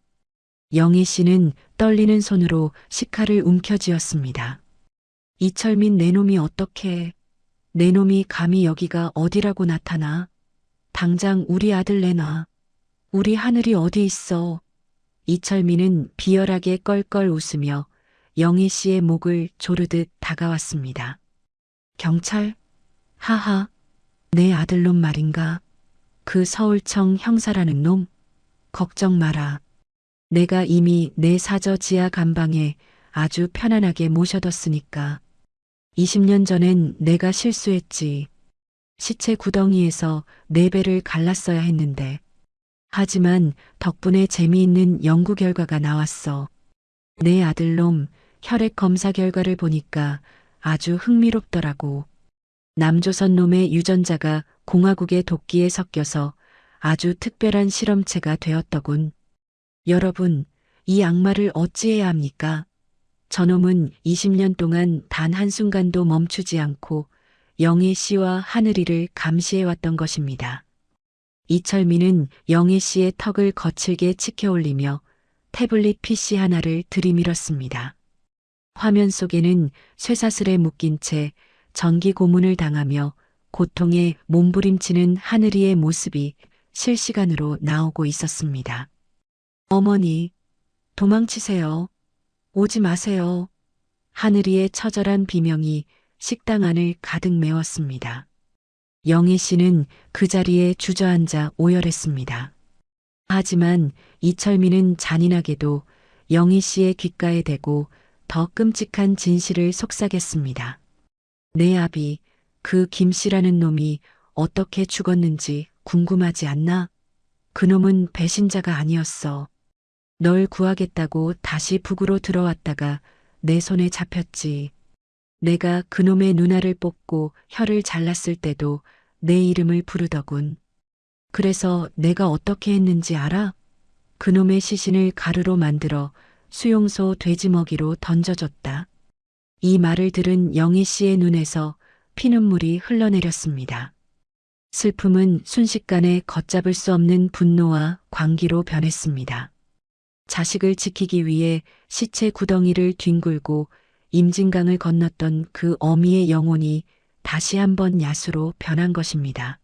영희 씨는 떨리는 손으로 식칼을 움켜쥐었습니다. 이철민 내놈이 어떻게, 내놈이 감히 여기가 어디라고 나타나? 당장 우리 아들 내놔. 우리 하늘이 어디 있어? 이철민은 비열하게 껄껄 웃으며 영희 씨의 목을 조르듯 다가왔습니다. 경찰? 하하, 내 아들놈 말인가? 그 서울청 형사라는 놈? 걱정 마라. 내가 이미 내 사저 지하 감방에 아주 편안하게 모셔뒀으니까. 20년 전엔 내가 실수했지. 시체 구덩이에서 내 배를 갈랐어야 했는데. 하지만 덕분에 재미있는 연구 결과가 나왔어. 내 아들놈 혈액 검사 결과를 보니까 아주 흥미롭더라고. 남조선 놈의 유전자가 공화국의 도끼에 섞여서 아주 특별한 실험체가 되었더군. 여러분, 이 악마를 어찌해야 합니까? 저놈은 20년 동안 단 한순간도 멈추지 않고 영희 씨와 하늘이를 감시해왔던 것입니다. 이철민은 영희 씨의 턱을 거칠게 치켜올리며 태블릿 PC 하나를 들이밀었습니다. 화면 속에는 쇠사슬에 묶인 채 전기 고문을 당하며 고통에 몸부림치는 하늘이의 모습이 실시간으로 나오고 있었습니다. 어머니, 도망치세요. 오지 마세요. 하늘이의 처절한 비명이 식당 안을 가득 메웠습니다. 영희 씨는 그 자리에 주저앉아 오열했습니다. 하지만 이철민은 잔인하게도 영희 씨의 귓가에 대고 더 끔찍한 진실을 속삭였습니다. 내 아비, 그 김씨라는 놈이 어떻게 죽었는지 궁금하지 않나? 그놈은 배신자가 아니었어. 널 구하겠다고 다시 북으로 들어왔다가 내 손에 잡혔지. 내가 그놈의 누나를 뽑고 혀를 잘랐을 때도 내 이름을 부르더군. 그래서 내가 어떻게 했는지 알아? 그놈의 시신을 가루로 만들어 수용소 돼지먹이로 던져줬다. 이 말을 들은 영희 씨의 눈에서 피눈물이 흘러내렸습니다. 슬픔은 순식간에 걷잡을 수 없는 분노와 광기로 변했습니다. 자식을 지키기 위해 시체 구덩이를 뒹굴고 임진강을 건넜던 그 어미의 영혼이 다시 한번 야수로 변한 것입니다.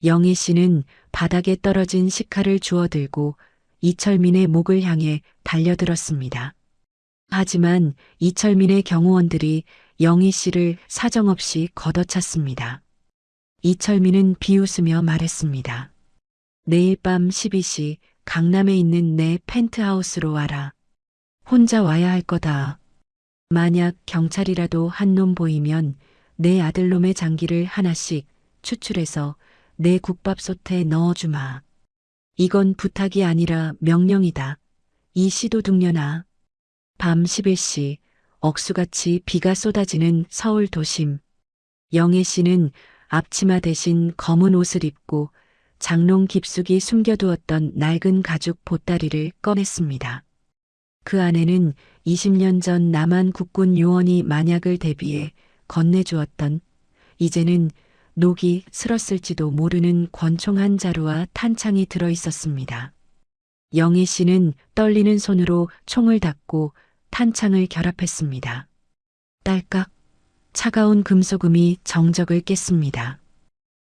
영희 씨는 바닥에 떨어진 식칼을 주워들고 이철민의 목을 향해 달려들었습니다. 하지만 이철민의 경호원들이 영희 씨를 사정없이 걷어찼습니다. 이철민은 비웃으며 말했습니다. 내일 밤 12시 강남에 있는 내 펜트하우스로 와라. 혼자 와야 할 거다. 만약 경찰이라도 한 놈 보이면 내 아들놈의 장기를 하나씩 추출해서 내 국밥솥에 넣어주마. 이건 부탁이 아니라 명령이다. 이 시도둑년아. 밤 11시 억수같이 비가 쏟아지는 서울 도심. 영애 씨는 앞치마 대신 검은 옷을 입고 장롱 깊숙이 숨겨두었던 낡은 가죽 보따리를 꺼냈습니다. 그 안에는 20년 전 남한 국군 요원이 만약을 대비해 건네주었던 이제는 녹이 슬었을지도 모르는 권총 한 자루와 탄창이 들어 있었습니다. 영희 씨는 떨리는 손으로 총을 닫고 탄창을 결합했습니다. 딸깍 차가운 금소금이 정적을 깼습니다.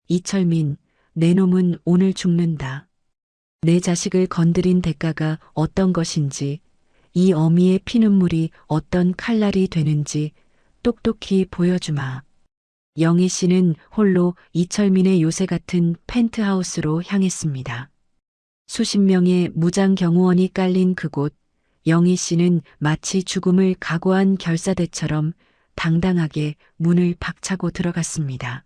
이철민, 내 놈은 오늘 죽는다. 내 자식을 건드린 대가가 어떤 것인지, 이 어미의 피눈물이 어떤 칼날이 되는지 똑똑히 보여주마. 영희 씨는 홀로 이철민의 요새 같은 펜트하우스로 향했습니다. 수십 명의 무장 경호원이 깔린 그곳, 영희 씨는 마치 죽음을 각오한 결사대처럼 당당하게 문을 박차고 들어갔습니다.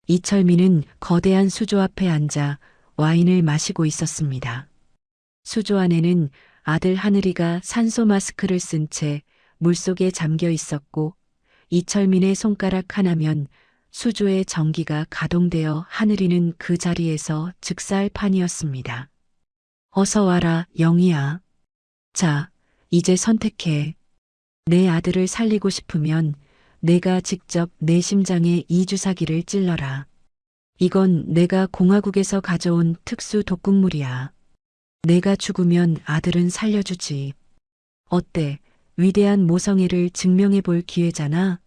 이철민은 거대한 수조 앞에 앉아 와인을 마시고 있었습니다. 수조 안에는 아들 하늘이가 산소 마스크를 쓴 채 물속에 잠겨 있었고 이철민의 손가락 하나면 수조의 전기가 가동되어 하늘이는 그 자리에서 즉사할 판이었습니다. 어서 와라, 영희야. 자, 이제 선택해. 내 아들을 살리고 싶으면 내가 직접 내 심장에 이 주사기를 찔러라. 이건 내가 공화국에서 가져온 특수 독극물이야. 내가 죽으면 아들은 살려주지. 어때? 위대한 모성애를 증명해 볼 기회잖아.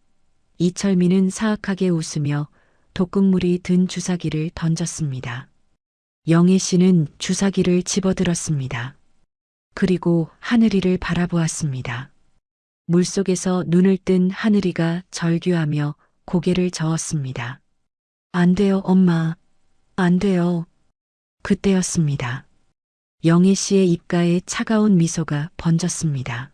이철민은 사악하게 웃으며 독극물이 든 주사기를 던졌습니다. 영애 씨는 주사기를 집어들었습니다. 그리고 하늘이를 바라보았습니다. 물속에서 눈을 뜬 하늘이가 절규하며 고개를 저었습니다. 안 돼요, 엄마. 안 돼요. 그때였습니다. 영애 씨의 입가에 차가운 미소가 번졌습니다.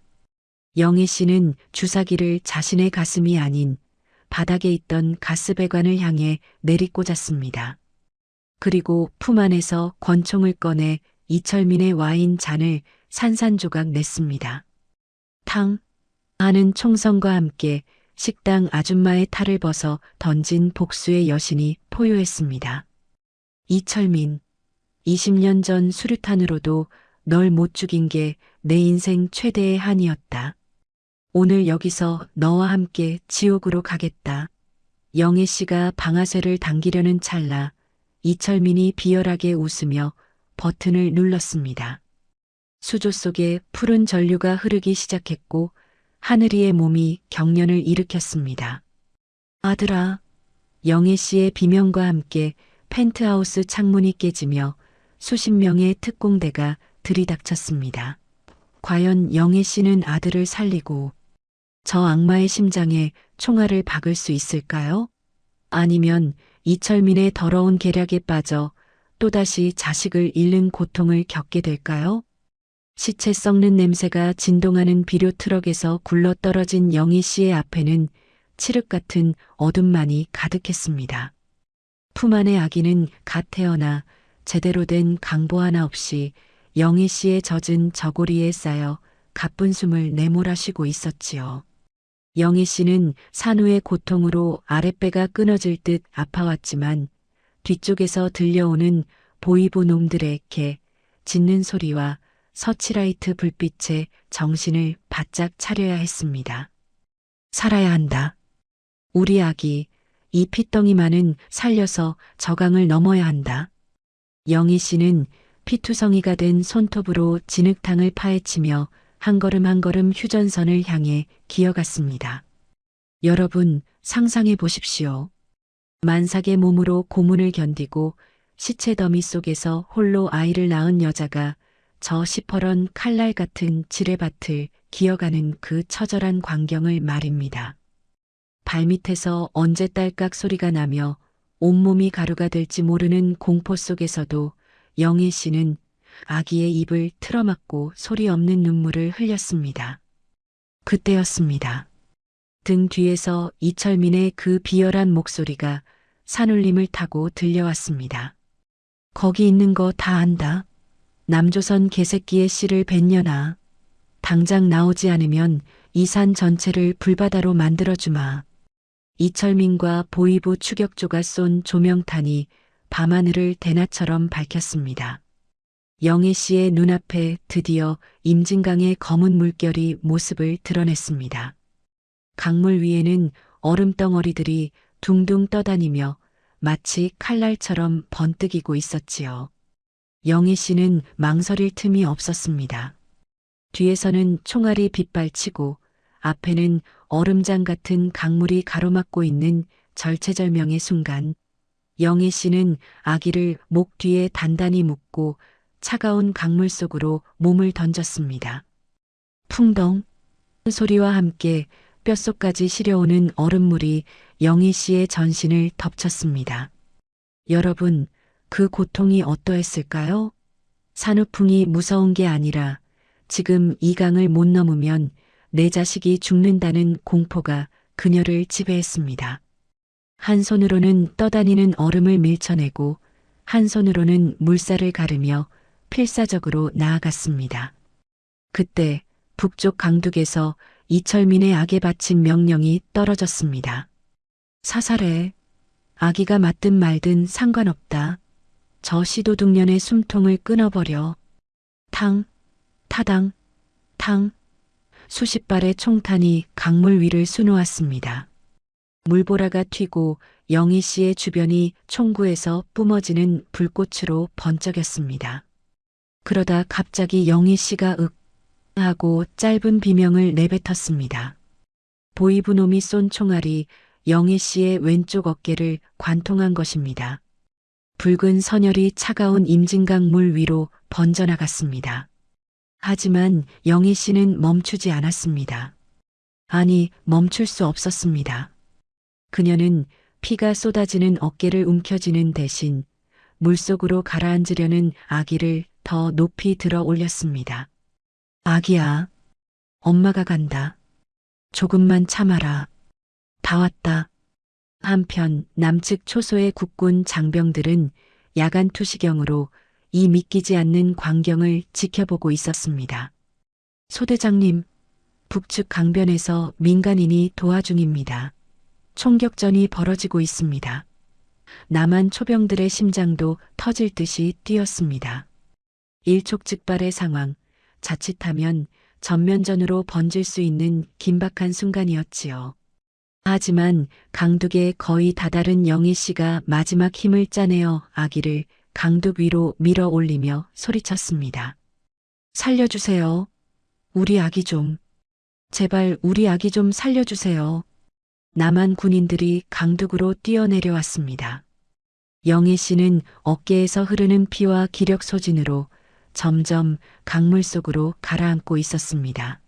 영애 씨는 주사기를 자신의 가슴이 아닌 바닥에 있던 가스배관을 향해 내리꽂았습니다. 그리고 품 안에서 권총을 꺼내 이철민의 와인 잔을 산산조각 냈습니다. 탕 하는 총성과 함께 식당 아줌마의 탈을 벗어 던진 복수의 여신이 포효했습니다. 이철민, 20년 전 수류탄으로도 널 못 죽인 게 내 인생 최대의 한이었다. 오늘 여기서 너와 함께 지옥으로 가겠다. 영애 씨가 방아쇠를 당기려는 찰나 이철민이 비열하게 웃으며 버튼을 눌렀습니다. 수조 속에 푸른 전류가 흐르기 시작했고 하늘이의 몸이 경련을 일으켰습니다. 아들아, 영애 씨의 비명과 함께 펜트하우스 창문이 깨지며 수십 명의 특공대가 들이닥쳤습니다. 과연 영애 씨는 아들을 살리고 저 악마의 심장에 총알을 박을 수 있을까요? 아니면 이철민의 더러운 계략에 빠져 또다시 자식을 잃는 고통을 겪게 될까요? 시체 썩는 냄새가 진동하는 비료 트럭에서 굴러떨어진 영희 씨의 앞에는 칠흑 같은 어둠만이 가득했습니다. 품 안의 아기는 갓 태어나 제대로 된 강보 하나 없이 영희 씨의 젖은 저고리에 쌓여 가쁜 숨을 내몰아쉬고 있었지요. 영희 씨는 산후의 고통으로 아랫배가 끊어질 듯 아파왔지만 뒤쪽에서 들려오는 보이부 놈들의 개 짖는 소리와 서치라이트 불빛에 정신을 바짝 차려야 했습니다. 살아야 한다. 우리 아기, 이 핏덩이만은 살려서 저강을 넘어야 한다. 영희 씨는 피투성이가 된 손톱으로 진흙탕을 파헤치며 한 걸음 한 걸음 휴전선을 향해 기어갔습니다. 여러분, 상상해 보십시오. 만삭의 몸으로 고문을 견디고 시체 더미 속에서 홀로 아이를 낳은 여자가 저 시퍼런 칼날 같은 지뢰밭을 기어가는 그 처절한 광경을 말입니다. 발밑에서 언제 딸깍 소리가 나며 온몸이 가루가 될지 모르는 공포 속에서도 영애 씨는 아기의 입을 틀어막고 소리 없는 눈물을 흘렸습니다. 그때였습니다. 등 뒤에서 이철민의 그 비열한 목소리가 산울림을 타고 들려왔습니다. 거기 있는 거 다 안다. 남조선 개새끼의 씨를 뱉냐나. 당장 나오지 않으면 이 산 전체를 불바다로 만들어주마. 이철민과 보위부 추격조가 쏜 조명탄이 밤하늘을 대낮처럼 밝혔습니다. 영애 씨의 눈앞에 드디어 임진강의 검은 물결이 모습을 드러냈습니다. 강물 위에는 얼음덩어리들이 둥둥 떠다니며 마치 칼날처럼 번뜩이고 있었지요. 영애 씨는 망설일 틈이 없었습니다. 뒤에서는 총알이 빗발치고 앞에는 얼음장 같은 강물이 가로막고 있는 절체절명의 순간, 영애 씨는 아기를 목 뒤에 단단히 묶고 차가운 강물 속으로 몸을 던졌습니다. 풍덩 소리와 함께 뼛속까지 시려오는 얼음물이 영희 씨의 전신을 덮쳤습니다. 여러분, 그 고통이 어떠했을까요? 산후풍이 무서운 게 아니라 지금 이 강을 못 넘으면 내 자식이 죽는다는 공포가 그녀를 지배했습니다. 한 손으로는 떠다니는 얼음을 밀쳐내고 한 손으로는 물살을 가르며 필사적으로 나아갔습니다. 그때 북쪽 강둑에서 이철민의 악에 바친 명령이 떨어졌습니다. 사살해. 아기가 맞든 말든 상관없다. 저 시도둑년의 숨통을 끊어버려. 탕, 타당, 탕. 수십 발의 총탄이 강물 위를 수놓았습니다. 물보라가 튀고 영희 씨의 주변이 총구에서 뿜어지는 불꽃으로 번쩍였습니다. 그러다 갑자기 영희 씨가 윽 하고 짧은 비명을 내뱉었습니다. 보이부 놈이 쏜 총알이 영희 씨의 왼쪽 어깨를 관통한 것입니다. 붉은 선혈이 차가운 임진강 물 위로 번져나갔습니다. 하지만 영희 씨는 멈추지 않았습니다. 아니, 멈출 수 없었습니다. 그녀는 피가 쏟아지는 어깨를 움켜쥐는 대신 물속으로 가라앉으려는 아기를 더 높이 들어 올렸습니다. 아기야, 엄마가 간다. 조금만 참아라. 다 왔다. 한편 남측 초소의 국군 장병들은 야간 투시경으로 이 믿기지 않는 광경을 지켜보고 있었습니다. 소대장님, 북측 강변에서 민간인이 도하 중입니다. 총격전이 벌어지고 있습니다. 남한 초병들의 심장도 터질 듯이 뛰었습니다. 일촉즉발의 상황, 자칫하면 전면전으로 번질 수 있는 긴박한 순간이었지요. 하지만 강둑에 거의 다다른 영희 씨가 마지막 힘을 짜내어 아기를 강둑 위로 밀어 올리며 소리쳤습니다. 살려주세요. 우리 아기 좀. 제발 우리 아기 좀 살려주세요. 남한 군인들이 강둑으로 뛰어내려왔습니다. 영희 씨는 어깨에서 흐르는 피와 기력 소진으로 점점 강물 속으로 가라앉고 있었습니다.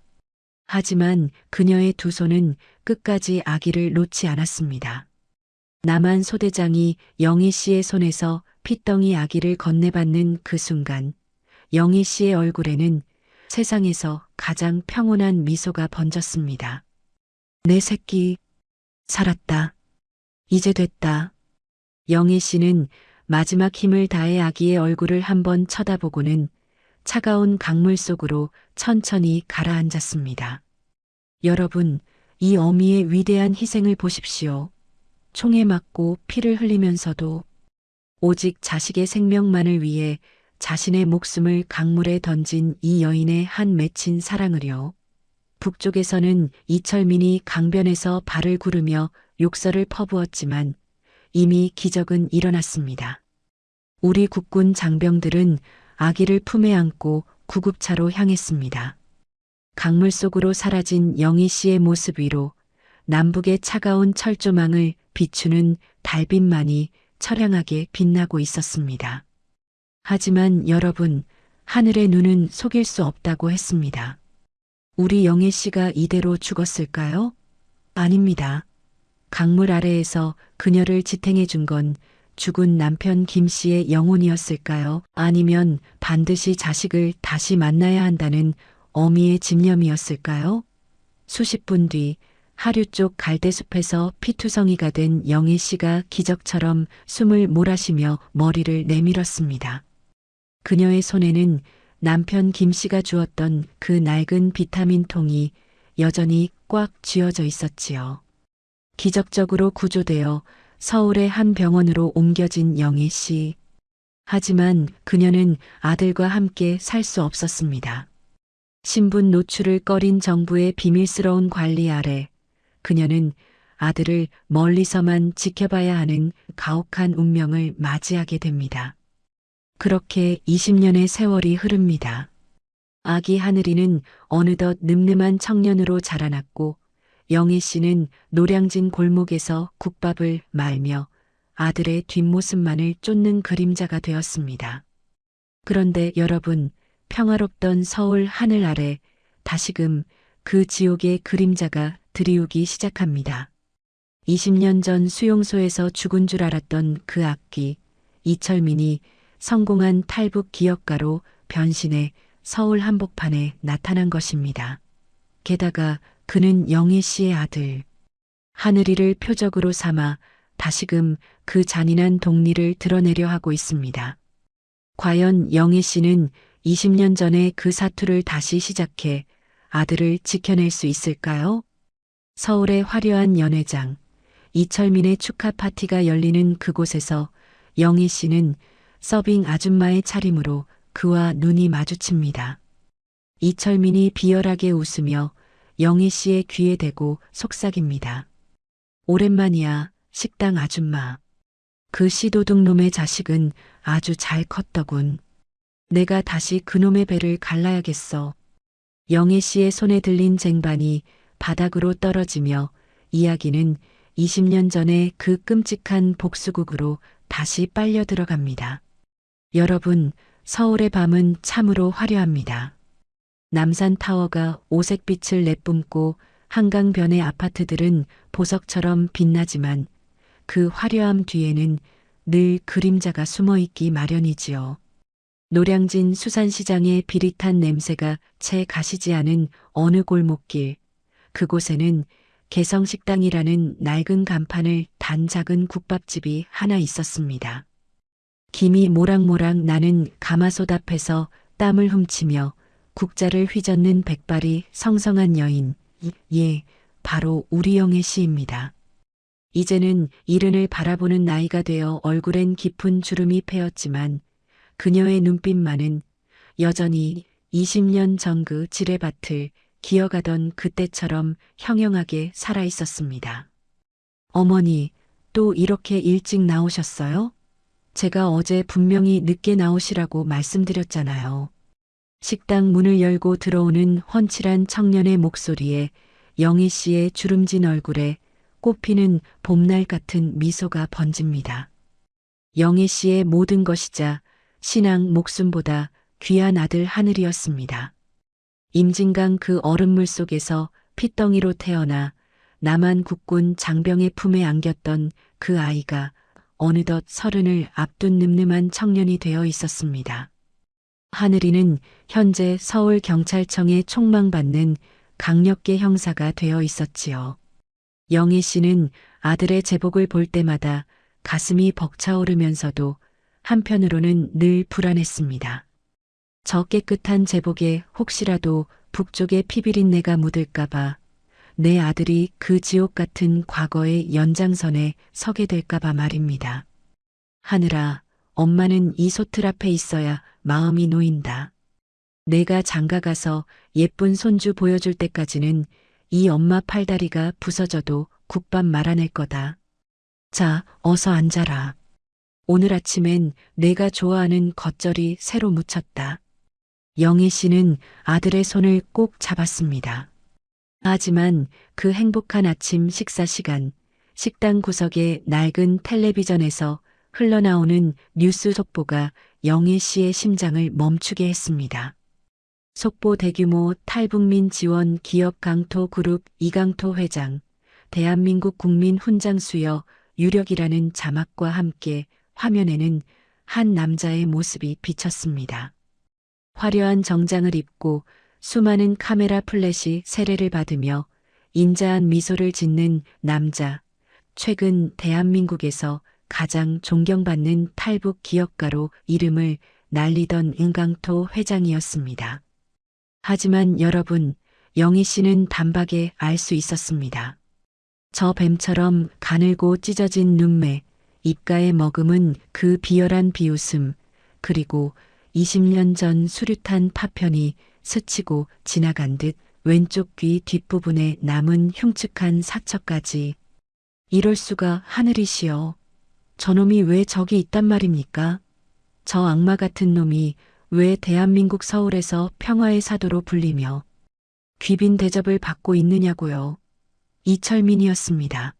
하지만 그녀의 두 손은 끝까지 아기를 놓지 않았습니다. 남한 소대장이 영희 씨의 손에서 핏덩이 아기를 건네받는 그 순간 영희 씨의 얼굴에는 세상에서 가장 평온한 미소가 번졌습니다. 내 새끼, 살았다. 이제 됐다. 영희 씨는 마지막 힘을 다해 아기의 얼굴을 한번 쳐다보고는 차가운 강물 속으로 천천히 가라앉았습니다. 여러분, 이 어미의 위대한 희생을 보십시오. 총에 맞고 피를 흘리면서도 오직 자식의 생명만을 위해 자신의 목숨을 강물에 던진 이 여인의 한 맺힌 사랑을요. 북쪽에서는 이철민이 강변에서 발을 구르며 욕설을 퍼부었지만 이미 기적은 일어났습니다. 우리 국군 장병들은 아기를 품에 안고 구급차로 향했습니다. 강물 속으로 사라진 영희 씨의 모습 위로 남북의 차가운 철조망을 비추는 달빛만이 처량하게 빛나고 있었습니다. 하지만 여러분, 하늘의 눈은 속일 수 없다고 했습니다. 우리 영애 씨가 이대로 죽었을까요? 아닙니다. 강물 아래에서 그녀를 지탱해 준 건 죽은 남편 김 씨의 영혼이었을까요? 아니면 반드시 자식을 다시 만나야 한다는 어미의 집념이었을까요? 수십 분 뒤 하류 쪽 갈대숲에서 피투성이가 된 영애 씨가 기적처럼 숨을 몰아쉬며 머리를 내밀었습니다. 그녀의 손에는 남편 김 씨가 주었던 그 낡은 비타민 통이 여전히 꽉 쥐어져 있었지요. 기적적으로 구조되어 서울의 한 병원으로 옮겨진 영애 씨. 하지만 그녀는 아들과 함께 살 수 없었습니다. 신분 노출을 꺼린 정부의 비밀스러운 관리 아래 그녀는 아들을 멀리서만 지켜봐야 하는 가혹한 운명을 맞이하게 됩니다. 그렇게 20년의 세월이 흐릅니다. 아기 하늘이는 어느덧 늠름한 청년으로 자라났고 영애 씨는 노량진 골목에서 국밥을 말며 아들의 뒷모습만을 쫓는 그림자가 되었습니다. 그런데 여러분, 평화롭던 서울 하늘 아래 다시금 그 지옥의 그림자가 드리우기 시작합니다. 20년 전 수용소에서 죽은 줄 알았던 그 악귀, 이철민이 성공한 탈북 기업가로 변신해 서울 한복판에 나타난 것입니다. 게다가 그는 영애 씨의 아들. 하늘이를 표적으로 삼아 다시금 그 잔인한 독리를 드러내려 하고 있습니다. 과연 영애 씨는 20년 전에 그 사투를 다시 시작해 아들을 지켜낼 수 있을까요? 서울의 화려한 연회장, 이철민의 축하 파티가 열리는 그곳에서 영애 씨는 서빙 아줌마의 차림으로 그와 눈이 마주칩니다. 이철민이 비열하게 웃으며 영애 씨의 귀에 대고 속삭입니다. 오랜만이야, 식당 아줌마. 그 시도둑 놈의 자식은 아주 잘 컸더군. 내가 다시 그놈의 배를 갈라야겠어. 영애 씨의 손에 들린 쟁반이 바닥으로 떨어지며 이야기는 20년 전의 그 끔찍한 복수국으로 다시 빨려 들어갑니다. 여러분, 서울의 밤은 참으로 화려합니다. 남산타워가 오색빛을 내뿜고 한강변의 아파트들은 보석처럼 빛나지만 그 화려함 뒤에는 늘 그림자가 숨어 있기 마련이지요. 노량진 수산시장의 비릿한 냄새가 채 가시지 않은 어느 골목길, 그곳에는 개성식당이라는 낡은 간판을 단 작은 국밥집이 하나 있었습니다. 김이 모락모락 나는 가마솥 앞에서 땀을 훔치며 국자를 휘젓는 백발이 성성한 여인, 예, 바로 우리 영애 씨입니다. 이제는 이른을 바라보는 나이가 되어 얼굴엔 깊은 주름이 패였지만 그녀의 눈빛만은 여전히 20년 전 그 지뢰밭을 기어가던 그때처럼 형형하게 살아있었습니다. 어머니, 또 이렇게 일찍 나오셨어요? 제가 어제 분명히 늦게 나오시라고 말씀드렸잖아요. 식당 문을 열고 들어오는 훤칠한 청년의 목소리에 영애 씨의 주름진 얼굴에 꽃피는 봄날 같은 미소가 번집니다. 영애 씨의 모든 것이자 신앙 목숨보다 귀한 아들 하늘이었습니다. 임진강 그 얼음물 속에서 핏덩이로 태어나 남한 국군 장병의 품에 안겼던 그 아이가 어느덧 30을 앞둔 늠름한 청년이 되어 있었습니다. 하늘이는 현재 서울경찰청에 총망받는 강력계 형사가 되어 있었지요. 영애 씨는 아들의 제복을 볼 때마다 가슴이 벅차오르면서도 한편으로는 늘 불안했습니다. 저 깨끗한 제복에 혹시라도 북쪽의 피비린내가 묻을까봐, 내 아들이 그 지옥 같은 과거의 연장선에 서게 될까봐 말입니다. 하늘아, 엄마는 이 솥틀 앞에 있어야 마음이 놓인다. 내가 장가가서 예쁜 손주 보여줄 때까지는 이 엄마 팔다리가 부서져도 국밥 말아낼 거다. 자, 어서 앉아라. 오늘 아침엔 내가 좋아하는 겉절이 새로 무쳤다. 영애 씨는 아들의 손을 꼭 잡았습니다. 하지만 그 행복한 아침 식사 시간, 식당 구석의 낡은 텔레비전에서 흘러나오는 뉴스 속보가 영애 씨의 심장을 멈추게 했습니다. 속보 대규모 탈북민 지원 기업 강토 그룹 이강토 회장, 대한민국 국민 훈장 수여 유력이라는 자막과 함께 화면에는 한 남자의 모습이 비쳤습니다. 화려한 정장을 입고 수많은 카메라 플래시 세례를 받으며 인자한 미소를 짓는 남자, 최근 대한민국에서 가장 존경받는 탈북 기업가로 이름을 날리던 은강토 회장이었습니다. 하지만 여러분, 영희 씨는 단박에 알 수 있었습니다. 저 뱀처럼 가늘고 찢어진 눈매, 입가에 머금은 그 비열한 비웃음, 그리고 20년 전 수류탄 파편이 스치고 지나간 듯 왼쪽 귀 뒷부분에 남은 흉측한 사처까지. 이럴 수가 하늘이시여. 저놈이 왜 저기 있단 말입니까? 저 악마 같은 놈이 왜 대한민국 서울에서 평화의 사도로 불리며 귀빈 대접을 받고 있느냐고요. 이철민이었습니다.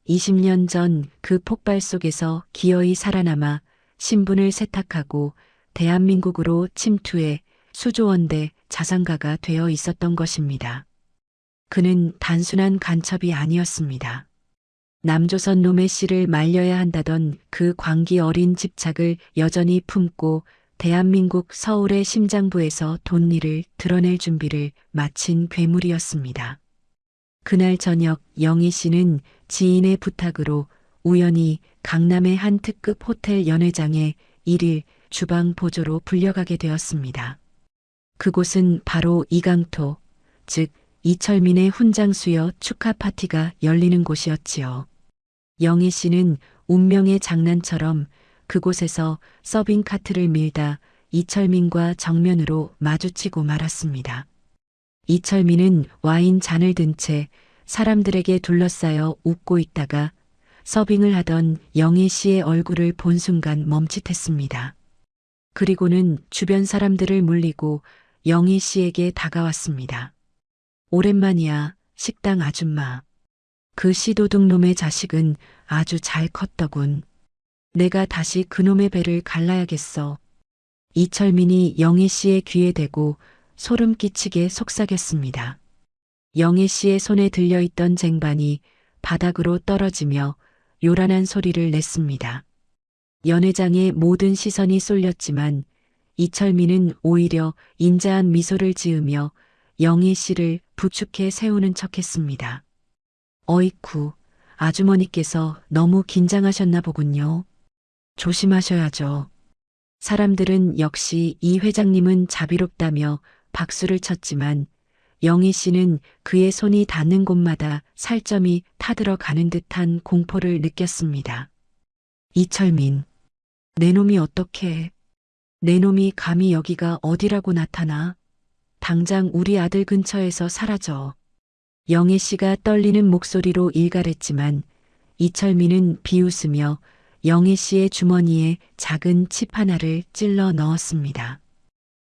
20년 전 그 폭발 속에서 기어이 살아남아 신분을 세탁하고 대한민국으로 침투해 수조원대 자산가가 되어 있었던 것입니다. 그는 단순한 간첩이 아니었습니다. 남조선 놈의 씨를 말려야 한다던 그 광기 어린 집착을 여전히 품고 대한민국 서울의 심장부에서 돈일을 드러낼 준비를 마친 괴물이었습니다. 그날 저녁 영희 씨는 지인의 부탁으로 우연히 강남의 한 특급 호텔 연회장에 일일 주방 보조로 불려가게 되었습니다. 그곳은 바로 이강토, 즉 이철민의 훈장 수여 축하 파티가 열리는 곳이었지요. 영희 씨는 운명의 장난처럼 그곳에서 서빙 카트를 밀다 이철민과 정면으로 마주치고 말았습니다. 이철민은 와인 잔을 든 채 사람들에게 둘러싸여 웃고 있다가 서빙을 하던 영희 씨의 얼굴을 본 순간 멈칫했습니다. 그리고는 주변 사람들을 물리고 영희 씨에게 다가왔습니다. 오랜만이야, 식당 아줌마. 그 시도둑 놈의 자식은 아주 잘 컸더군. 내가 다시 그놈의 배를 갈라야겠어. 이철민이 영희 씨의 귀에 대고 소름 끼치게 속삭였습니다. 영희 씨의 손에 들려있던 쟁반이 바닥으로 떨어지며 요란한 소리를 냈습니다. 연회장의 모든 시선이 쏠렸지만 이철민은 오히려 인자한 미소를 지으며 영희 씨를 부축해 세우는 척했습니다. 어이쿠, 아주머니께서 너무 긴장하셨나 보군요. 조심하셔야죠. 사람들은 역시 이 회장님은 자비롭다며 박수를 쳤지만 영희 씨는 그의 손이 닿는 곳마다 살점이 타들어가는 듯한 공포를 느꼈습니다. 이철민, 내 놈이 어떻게, 내 놈이 감히 여기가 어디라고 나타나? 당장 우리 아들 근처에서 사라져. 영희 씨가 떨리는 목소리로 일갈했지만 이철민은 비웃으며 영희 씨의 주머니에 작은 칩 하나를 찔러 넣었습니다.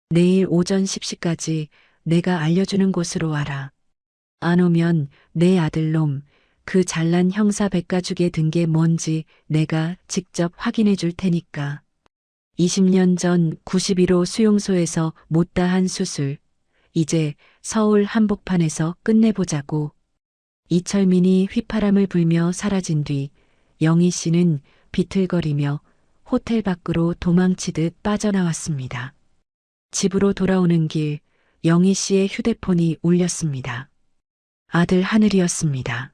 내일 오전 10시까지 내가 알려주는 곳으로 와라. 안 오면 내 아들놈, 그 잘난 형사 백가죽에 든 게 뭔지 내가 직접 확인해 줄 테니까. 20년 전 91호 수용소에서 못다한 수술, 이제 서울 한복판에서 끝내보자고. 이철민이 휘파람을 불며 사라진 뒤 영희 씨는 비틀거리며 호텔 밖으로 도망치듯 빠져나왔습니다. 집으로 돌아오는 길 영희 씨의 휴대폰이 울렸습니다. 아들 하늘이었습니다.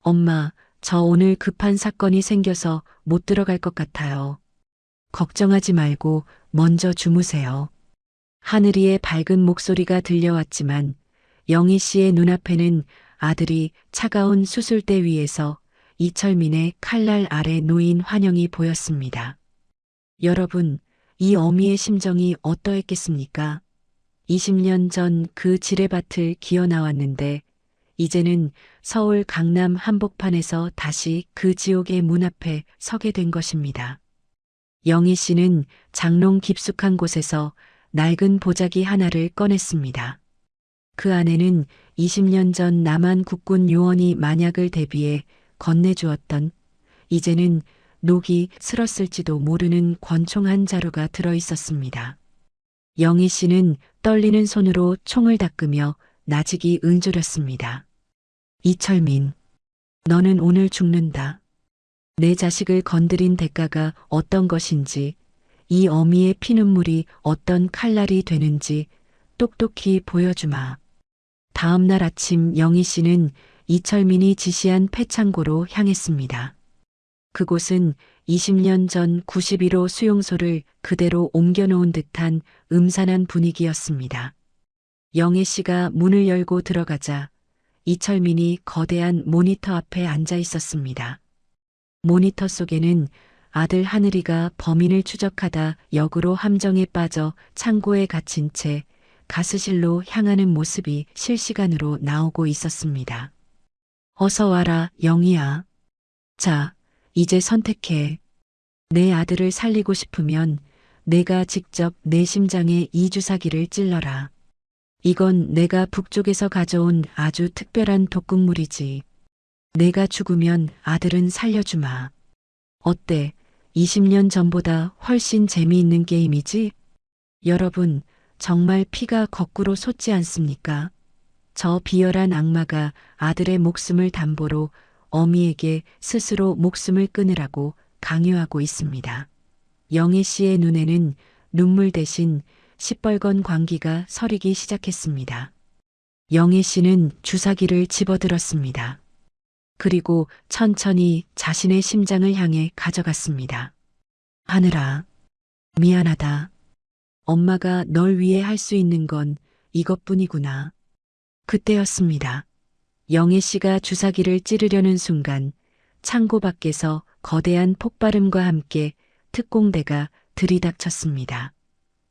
엄마, 저 오늘 급한 사건이 생겨서 못 들어갈 것 같아요. 걱정하지 말고 먼저 주무세요. 하늘이의 밝은 목소리가 들려왔지만 영희 씨의 눈앞에는 아들이 차가운 수술대 위에서 이철민의 칼날 아래 놓인 환영이 보였습니다. 여러분, 이 어미의 심정이 어떠했겠습니까? 20년 전 그 지뢰밭을 기어 나왔는데 이제는 서울 강남 한복판에서 다시 그 지옥의 문 앞에 서게 된 것입니다. 영희 씨는 장롱 깊숙한 곳에서 낡은 보자기 하나를 꺼냈습니다. 그 안에는 20년 전 남한 국군 요원이 만약을 대비해 건네주었던 이제는 녹이 슬었을지도 모르는 권총 한 자루가 들어있었습니다. 영희 씨는 떨리는 손으로 총을 닦으며 나직이 응조렸습니다. 이철민, 너는 오늘 죽는다. 내 자식을 건드린 대가가 어떤 것인지, 이 어미의 피눈물이 어떤 칼날이 되는지 똑똑히 보여주마. 다음 날 아침 영희 씨는 이철민이 지시한 폐창고로 향했습니다. 그곳은 20년 전 91호 수용소를 그대로 옮겨놓은 듯한 음산한 분위기였습니다. 영애 씨가 문을 열고 들어가자 이철민이 거대한 모니터 앞에 앉아 있었습니다. 모니터 속에는 아들 하늘이가 범인을 추적하다 역으로 함정에 빠져 창고에 갇힌 채 가스실로 향하는 모습이 실시간으로 나오고 있었습니다. 어서 와라, 영희야. 자, 이제 선택해. 내 아들을 살리고 싶으면 내가 직접 내 심장에 이 주사기를 찔러라. 이건 내가 북쪽에서 가져온 아주 특별한 독극물이지. 내가 죽으면 아들은 살려주마. 어때? 20년 전보다 훨씬 재미있는 게임이지? 여러분, 정말 피가 거꾸로 솟지 않습니까? 저 비열한 악마가 아들의 목숨을 담보로 어미에게 스스로 목숨을 끊으라고 강요하고 있습니다. 영애 씨의 눈에는 눈물 대신 시뻘건 광기가 서리기 시작했습니다. 영애 씨는 주사기를 집어들었습니다. 그리고 천천히 자신의 심장을 향해 가져갔습니다. 하늘아, 미안하다. 엄마가 널 위해 할 수 있는 건 이것뿐이구나. 그때였습니다. 영애 씨가 주사기를 찌르려는 순간 창고 밖에서 거대한 폭발음과 함께 특공대가 들이닥쳤습니다.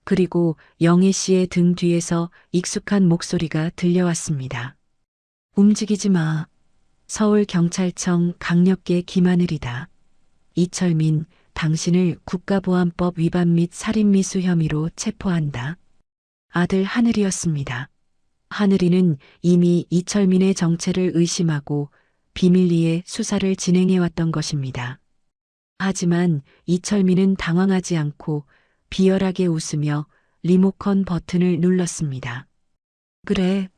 그리고 영애 씨의 등 뒤에서 익숙한 목소리가 들려왔습니다. 움직이지 마. 서울경찰청 강력계 김하늘이다. 이철민, 당신을 국가보안법 위반 및 살인미수 혐의로 체포한다. 아들 하늘이었습니다. 하늘이는 이미 이철민의 정체를 의심하고 비밀리에 수사를 진행해왔던 것입니다. 하지만 이철민은 당황하지 않고 비열하게 웃으며 리모컨 버튼을 눌렀습니다. 그래,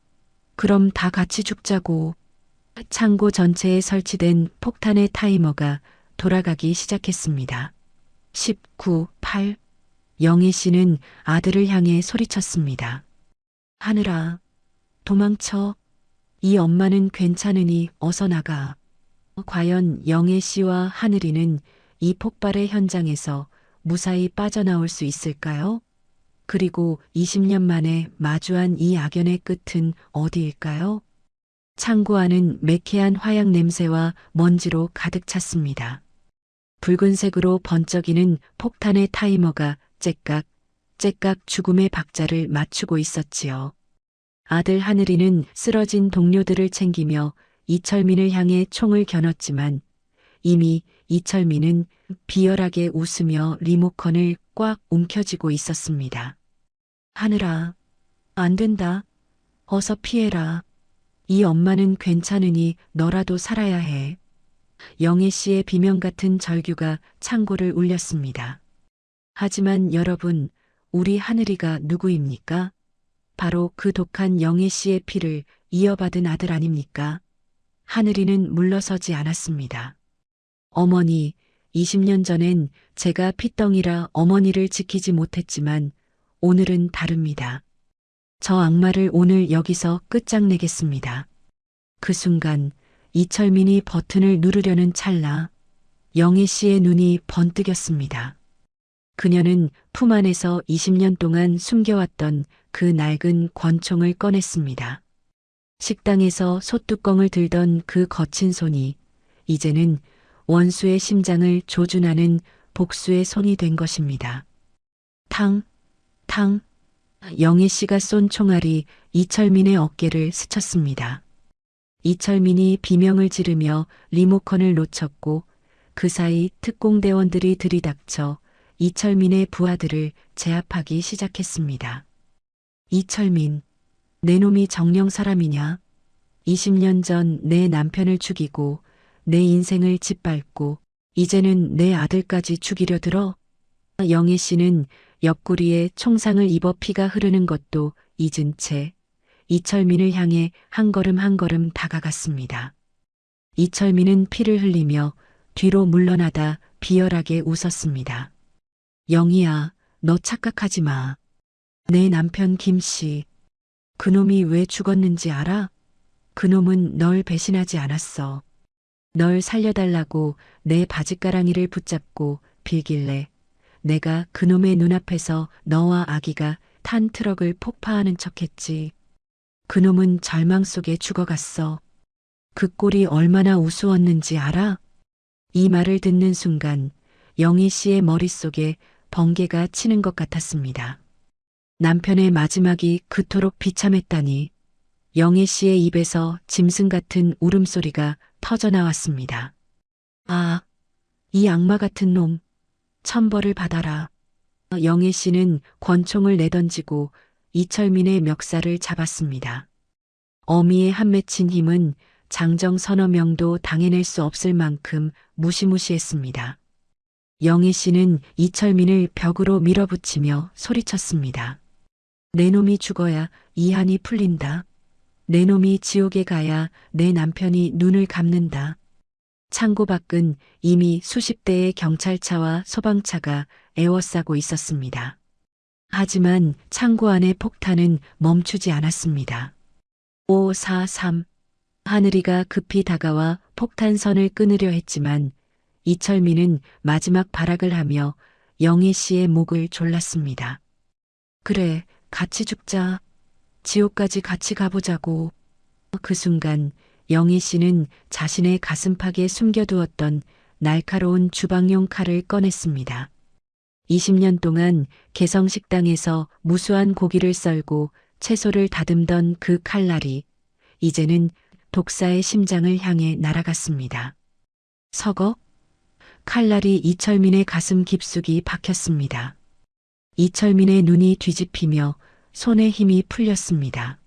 그럼 다 같이 죽자고. 창고 전체에 설치된 폭탄의 타이머가 돌아가기 시작했습니다. 19, 8. 영애 씨는 아들을 향해 소리쳤습니다. 하늘아, 도망쳐. 이 엄마는 괜찮으니 어서 나가. 과연 영애 씨와 하늘이는 이 폭발의 현장에서 무사히 빠져나올 수 있을까요? 그리고 20년 만에 마주한 이 악연의 끝은 어디일까요? 창고 안은 매캐한 화약 냄새와 먼지로 가득 찼습니다. 붉은색으로 번쩍이는 폭탄의 타이머가 째깍, 째깍 죽음의 박자를 맞추고 있었지요. 아들 하늘이는 쓰러진 동료들을 챙기며 이철민을 향해 총을 겨눴지만 이미 이철민은 비열하게 웃으며 리모컨을 꽉 움켜쥐고 있었습니다. 하늘아, 안 된다. 어서 피해라. 이 엄마는 괜찮으니 너라도 살아야 해. 영애 씨의 비명 같은 절규가 창고를 울렸습니다. 하지만 여러분, 우리 하늘이가 누구입니까? 바로 그 독한 영애 씨의 피를 이어받은 아들 아닙니까? 하늘이는 물러서지 않았습니다. 어머니, 20년 전엔 제가 핏덩이라 어머니를 지키지 못했지만 오늘은 다릅니다. 저 악마를 오늘 여기서 끝장내겠습니다. 그 순간 이철민이 버튼을 누르려는 찰나 영애 씨의 눈이 번뜩였습니다. 그녀는 품 안에서 20년 동안 숨겨왔던 그 낡은 권총을 꺼냈습니다. 식당에서 솥뚜껑을 들던 그 거친 손이 이제는 원수의 심장을 조준하는 복수의 손이 된 것입니다. 탕, 탕. 영애 씨가 쏜 총알이 이철민의 어깨를 스쳤습니다. 이철민이 비명을 지르며 리모컨을 놓쳤고 그 사이 특공대원들이 들이닥쳐 이철민의 부하들을 제압하기 시작했습니다. 이철민, 내 놈이 정령 사람이냐? 20년 전 내 남편을 죽이고 내 인생을 짓밟고 이제는 내 아들까지 죽이려 들어? 영애 씨는 옆구리에 총상을 입어 피가 흐르는 것도 잊은 채 이철민을 향해 한 걸음 한 걸음 다가갔습니다. 이철민은 피를 흘리며 뒤로 물러나다 비열하게 웃었습니다. 영희야, 너 착각하지 마. 내 남편 김씨. 그놈이 왜 죽었는지 알아? 그놈은 널 배신하지 않았어. 널 살려달라고 내 바짓가랑이를 붙잡고 빌길래 내가 그놈의 눈앞에서 너와 아기가 탄 트럭을 폭파하는 척했지. 그놈은 절망 속에 죽어갔어. 그 꼴이 얼마나 우스웠는지 알아? 이 말을 듣는 순간 영희 씨의 머릿속에 번개가 치는 것 같았습니다. 남편의 마지막이 그토록 비참했다니. 영희 씨의 입에서 짐승 같은 울음소리가 터져나왔습니다. 아, 이 악마 같은 놈, 천벌을 받아라. 영희 씨는 권총을 내던지고 이철민의 멱살을 잡았습니다. 어미의 한 맺힌 힘은 장정 서너 명도 당해낼 수 없을 만큼 무시무시했습니다. 영희 씨는 이철민을 벽으로 밀어붙이며 소리쳤습니다. 내 놈이 죽어야 이 한이 풀린다. 내 놈이 지옥에 가야 내 남편이 눈을 감는다. 창고 밖은 이미 수십 대의 경찰차와 소방차가 에워싸고 있었습니다. 하지만 창고 안의 폭탄은 멈추지 않았습니다. 543. 하늘이가 급히 다가와 폭탄선을 끊으려 했지만 이철민은 마지막 발악을 하며 영희 씨의 목을 졸랐습니다. 그래, 같이 죽자. 지옥까지 같이 가보자고. 그 순간 영희 씨는 자신의 가슴팍에 숨겨두었던 날카로운 주방용 칼을 꺼냈습니다. 20년 동안 개성식당에서 무수한 고기를 썰고 채소를 다듬던 그 칼날이 이제는 독사의 심장을 향해 날아갔습니다. 서거? 칼날이 이철민의 가슴 깊숙이 박혔습니다. 이철민의 눈이 뒤집히며 손에 힘이 풀렸습니다.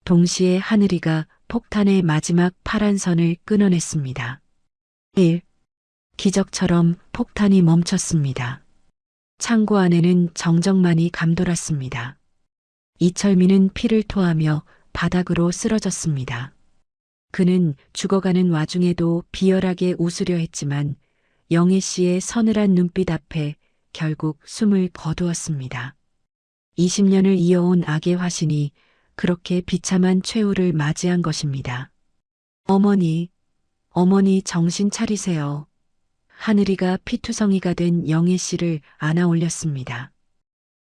동시에 하늘이가 폭탄의 마지막 파란 선을 끊어냈습니다. 1. 기적처럼 폭탄이 멈췄습니다. 창고 안에는 정적만이 감돌았습니다. 이철민은 피를 토하며 바닥으로 쓰러졌습니다. 그는 죽어가는 와중에도 비열하게 웃으려 했지만 영희 씨의 서늘한 눈빛 앞에 결국 숨을 거두었습니다. 20년을 이어온 악의 화신이 그렇게 비참한 최후를 맞이한 것입니다. 어머니, 어머니 정신 차리세요. 하늘이가 피투성이가 된 영희 씨를 안아 올렸습니다.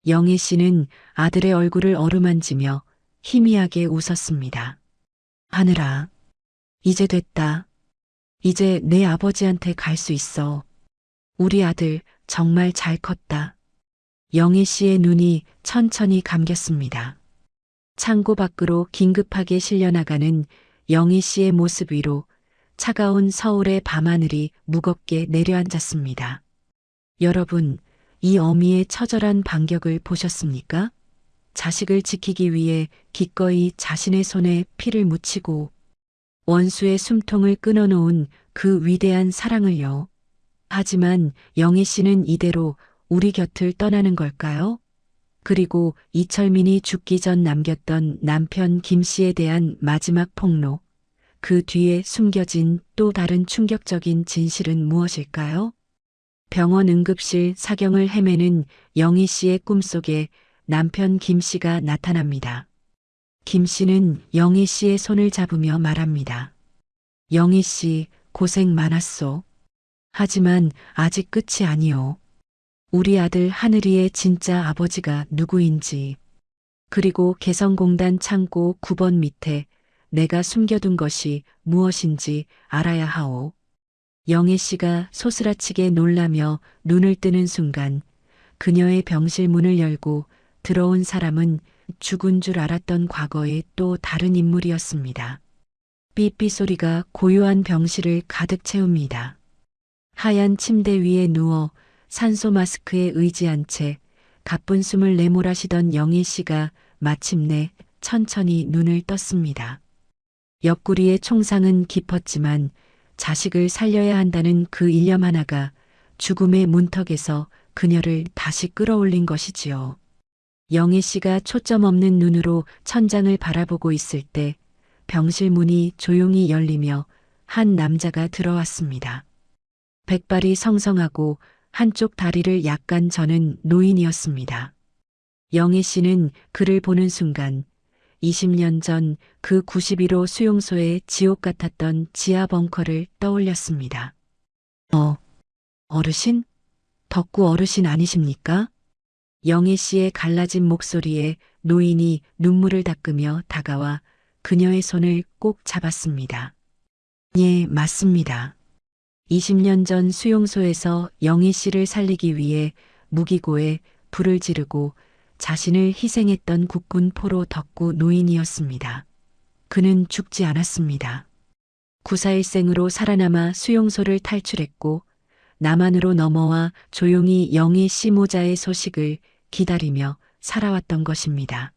영희 씨는 아들의 얼굴을 어루만지며 희미하게 웃었습니다. 하늘아, 이제 됐다. 이제 내 아버지한테 갈 수 있어. 우리 아들 정말 잘 컸다. 영희 씨의 눈이 천천히 감겼습니다. 창고 밖으로 긴급하게 실려나가는 영희 씨의 모습 위로 차가운 서울의 밤하늘이 무겁게 내려앉았습니다. 여러분, 이 어미의 처절한 반격을 보셨습니까? 자식을 지키기 위해 기꺼이 자신의 손에 피를 묻히고 원수의 숨통을 끊어놓은 그 위대한 사랑을요. 하지만 영희 씨는 이대로 우리 곁을 떠나는 걸까요? 그리고 이철민이 죽기 전 남겼던 남편 김 씨에 대한 마지막 폭로, 그 뒤에 숨겨진 또 다른 충격적인 진실은 무엇일까요? 병원 응급실 사경을 헤매는 영희 씨의 꿈속에 남편 김 씨가 나타납니다. 김 씨는 영희 씨의 손을 잡으며 말합니다. 영희 씨, 고생 많았소. 하지만 아직 끝이 아니오. 우리 아들 하늘이의 진짜 아버지가 누구인지, 그리고 개성공단 창고 9번 밑에 내가 숨겨둔 것이 무엇인지 알아야 하오. 영희 씨가 소스라치게 놀라며 눈을 뜨는 순간 그녀의 병실 문을 열고 들어온 사람은 죽은 줄 알았던 과거의 또 다른 인물이었습니다. 삐삐 소리가 고요한 병실을 가득 채웁니다. 하얀 침대 위에 누워 산소 마스크에 의지한 채 가쁜 숨을 내몰아쉬던 영희 씨가 마침내 천천히 눈을 떴습니다. 옆구리의 총상은 깊었지만 자식을 살려야 한다는 그 일념 하나가 죽음의 문턱에서 그녀를 다시 끌어올린 것이지요. 영희 씨가 초점 없는 눈으로 천장을 바라보고 있을 때 병실 문이 조용히 열리며 한 남자가 들어왔습니다. 백발이 성성하고 한쪽 다리를 약간 저는 노인이었습니다. 영희 씨는 그를 보는 순간 20년 전 그 91호 수용소의 지옥 같았던 지하 벙커를 떠올렸습니다. 어르신? 덕구 어르신 아니십니까? 영애 씨의 갈라진 목소리에 노인이 눈물을 닦으며 다가와 그녀의 손을 꼭 잡았습니다. 예, 맞습니다. 20년 전 수용소에서 영애 씨를 살리기 위해 무기고에 불을 지르고 자신을 희생했던 국군 포로 덕구 노인이었습니다. 그는 죽지 않았습니다. 구사일생으로 살아남아 수용소를 탈출했고 남한으로 넘어와 조용히 영애 씨 모자의 소식을 기다리며 살아왔던 것입니다.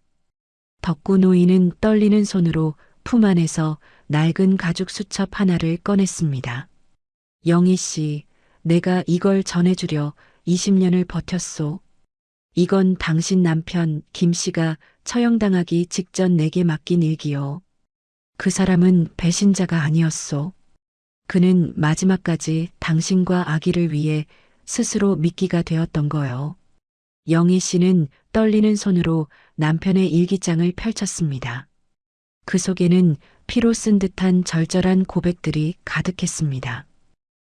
덕구 노인은 떨리는 손으로 품 안에서 낡은 가죽 수첩 하나를 꺼냈습니다. 영희 씨, 내가 이걸 전해주려 20년을 버텼소. 이건 당신 남편 김 씨가 처형당하기 직전 내게 맡긴 일기요. 그 사람은 배신자가 아니었소. 그는 마지막까지 당신과 아기를 위해 스스로 미끼가 되었던 거요. 영희 씨는 떨리는 손으로 남편의 일기장을 펼쳤습니다. 그 속에는 피로 쓴 듯한 절절한 고백들이 가득했습니다.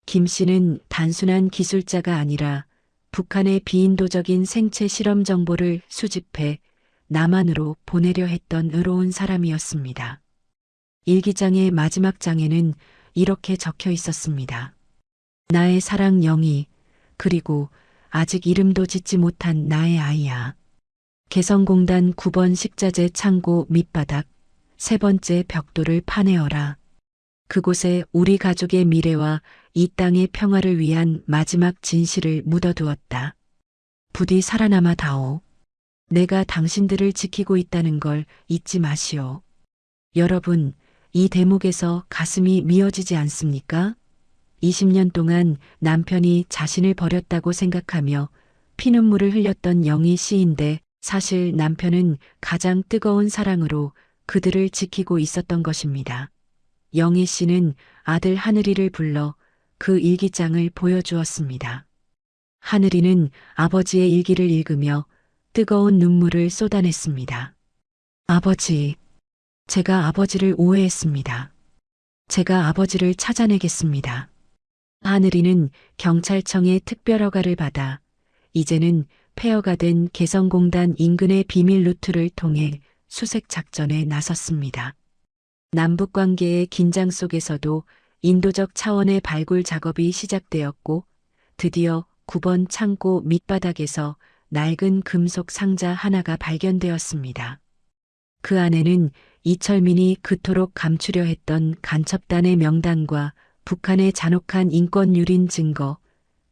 김 씨는 단순한 기술자가 아니라 북한의 비인도적인 생체 실험 정보를 수집해 남한으로 보내려 했던 의로운 사람이었습니다. 일기장의 마지막 장에는 이렇게 적혀 있었습니다. 나의 사랑 영희, 그리고 아직 이름도 짓지 못한 나의 아이야. 개성공단 9번 식자재 창고 밑바닥 3번째 벽돌을 파내어라. 그곳에 우리 가족의 미래와 이 땅의 평화를 위한 마지막 진실을 묻어두었다. 부디 살아남아 다오. 내가 당신들을 지키고 있다는 걸 잊지 마시오. 여러분, 이 대목에서 가슴이 미어지지 않습니까? 20년 동안 남편이 자신을 버렸다고 생각하며 피눈물을 흘렸던 영희 씨인데 사실 남편은 가장 뜨거운 사랑으로 그들을 지키고 있었던 것입니다. 영희 씨는 아들 하늘이를 불러 그 일기장을 보여주었습니다. 하늘이는 아버지의 일기를 읽으며 뜨거운 눈물을 쏟아냈습니다. 아버지, 제가 아버지를 오해했습니다. 제가 아버지를 찾아내겠습니다. 하늘이는 경찰청의 특별허가를 받아 이제는 폐허가 된 개성공단 인근의 비밀 루트를 통해 수색 작전에 나섰습니다. 남북 관계의 긴장 속에서도 인도적 차원의 발굴 작업이 시작되었고 드디어 9번 창고 밑바닥에서 낡은 금속 상자 하나가 발견되었습니다. 그 안에는 이철민이 그토록 감추려 했던 간첩단의 명단과 북한의 잔혹한 인권 유린 증거,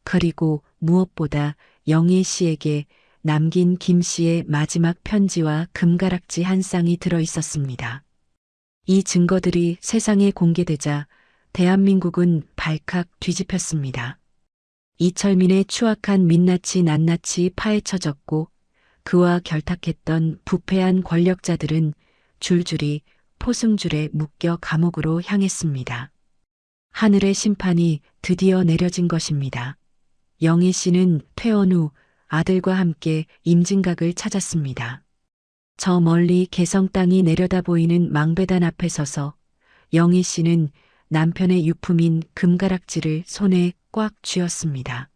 그리고 무엇보다 영희 씨에게 남긴 김 씨의 마지막 편지와 금가락지 한 쌍이 들어 있었습니다. 이 증거들이 세상에 공개되자 대한민국은 발칵 뒤집혔습니다. 이철민의 추악한 민낯이 낱낱이 파헤쳐졌고 그와 결탁했던 부패한 권력자들은 줄줄이 포승줄에 묶여 감옥으로 향했습니다. 하늘의 심판이 드디어 내려진 것입니다. 영희 씨는 퇴원 후 아들과 함께 임진각을 찾았습니다. 저 멀리 개성 땅이 내려다 보이는 망배단 앞에 서서 영희 씨는 남편의 유품인 금가락지를 손에 꽉 쥐었습니다.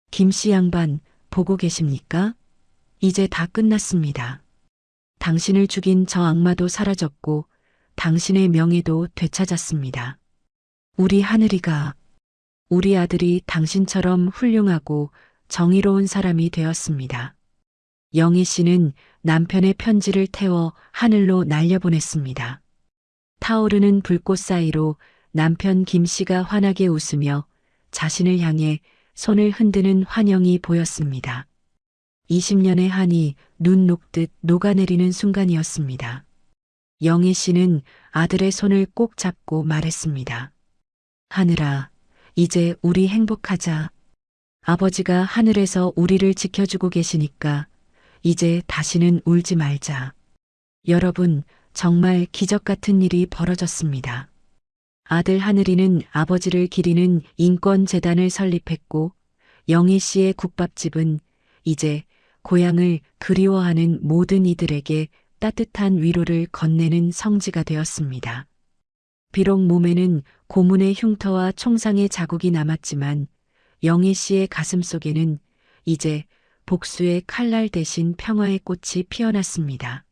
김씨 양반, 보고 계십니까? 이제 다 끝났습니다. 당신을 죽인 저 악마도 사라졌고 당신의 명예도 되찾았습니다. 우리 하늘이가, 우리 아들이 당신처럼 훌륭하고 정의로운 사람이 되었습니다. 영희 씨는 남편의 편지를 태워 하늘로 날려보냈습니다. 타오르는 불꽃 사이로 남편 김 씨가 환하게 웃으며 자신을 향해 손을 흔드는 환영이 보였습니다. 20년의 한이 눈 녹듯 녹아내리는 순간이었습니다. 영희 씨는 아들의 손을 꼭 잡고 말했습니다. 하늘아, 이제 우리 행복하자. 아버지가 하늘에서 우리를 지켜주고 계시니까 이제 다시는 울지 말자. 여러분, 정말 기적 같은 일이 벌어졌습니다. 아들 하늘이는 아버지를 기리는 인권재단을 설립했고 영희 씨의 국밥집은 이제 고향을 그리워하는 모든 이들에게 따뜻한 위로를 건네는 성지가 되었습니다. 비록 몸에는 고문의 흉터와 총상의 자국이 남았지만 영희 씨의 가슴 속에는 이제 복수의 칼날 대신 평화의 꽃이 피어났습니다.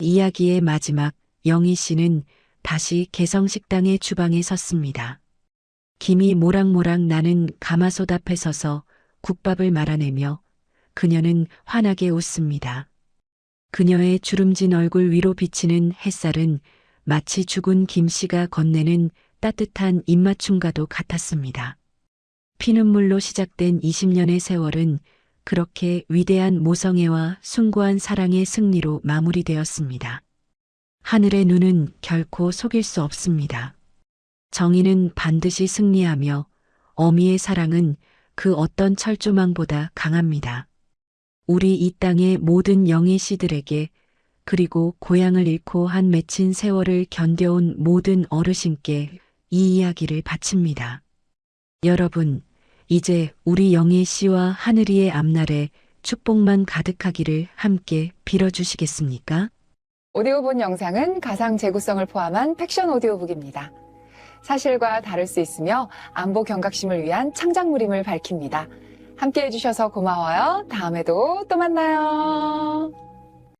이야기의 마지막, 영희 씨는 다시 개성식당의 주방에 섰습니다. 김이 모락모락 나는 가마솥 앞에 서서 국밥을 말아내며 그녀는 환하게 웃습니다. 그녀의 주름진 얼굴 위로 비치는 햇살은 마치 죽은 김 씨가 건네는 따뜻한 입맞춤과도 같았습니다. 피눈물로 시작된 20년의 세월은 그렇게 위대한 모성애와 숭고한 사랑의 승리로 마무리되었습니다. 하늘의 눈은 결코 속일 수 없습니다. 정의는 반드시 승리하며 어미의 사랑은 그 어떤 철조망보다 강합니다. 우리 이 땅의 모든 영희 씨들에게, 그리고 고향을 잃고 한 맺힌 세월을 견뎌온 모든 어르신께 이 이야기를 바칩니다. 여러분, 이제 우리 영희 씨와 하늘이의 앞날에 축복만 가득하기를 함께 빌어주시겠습니까? 오디오본 영상은 가상 재구성을 포함한 팩션 오디오북입니다. 사실과 다를 수 있으며 안보 경각심을 위한 창작물임을 밝힙니다. 함께 해주셔서 고마워요. 다음에도 또 만나요.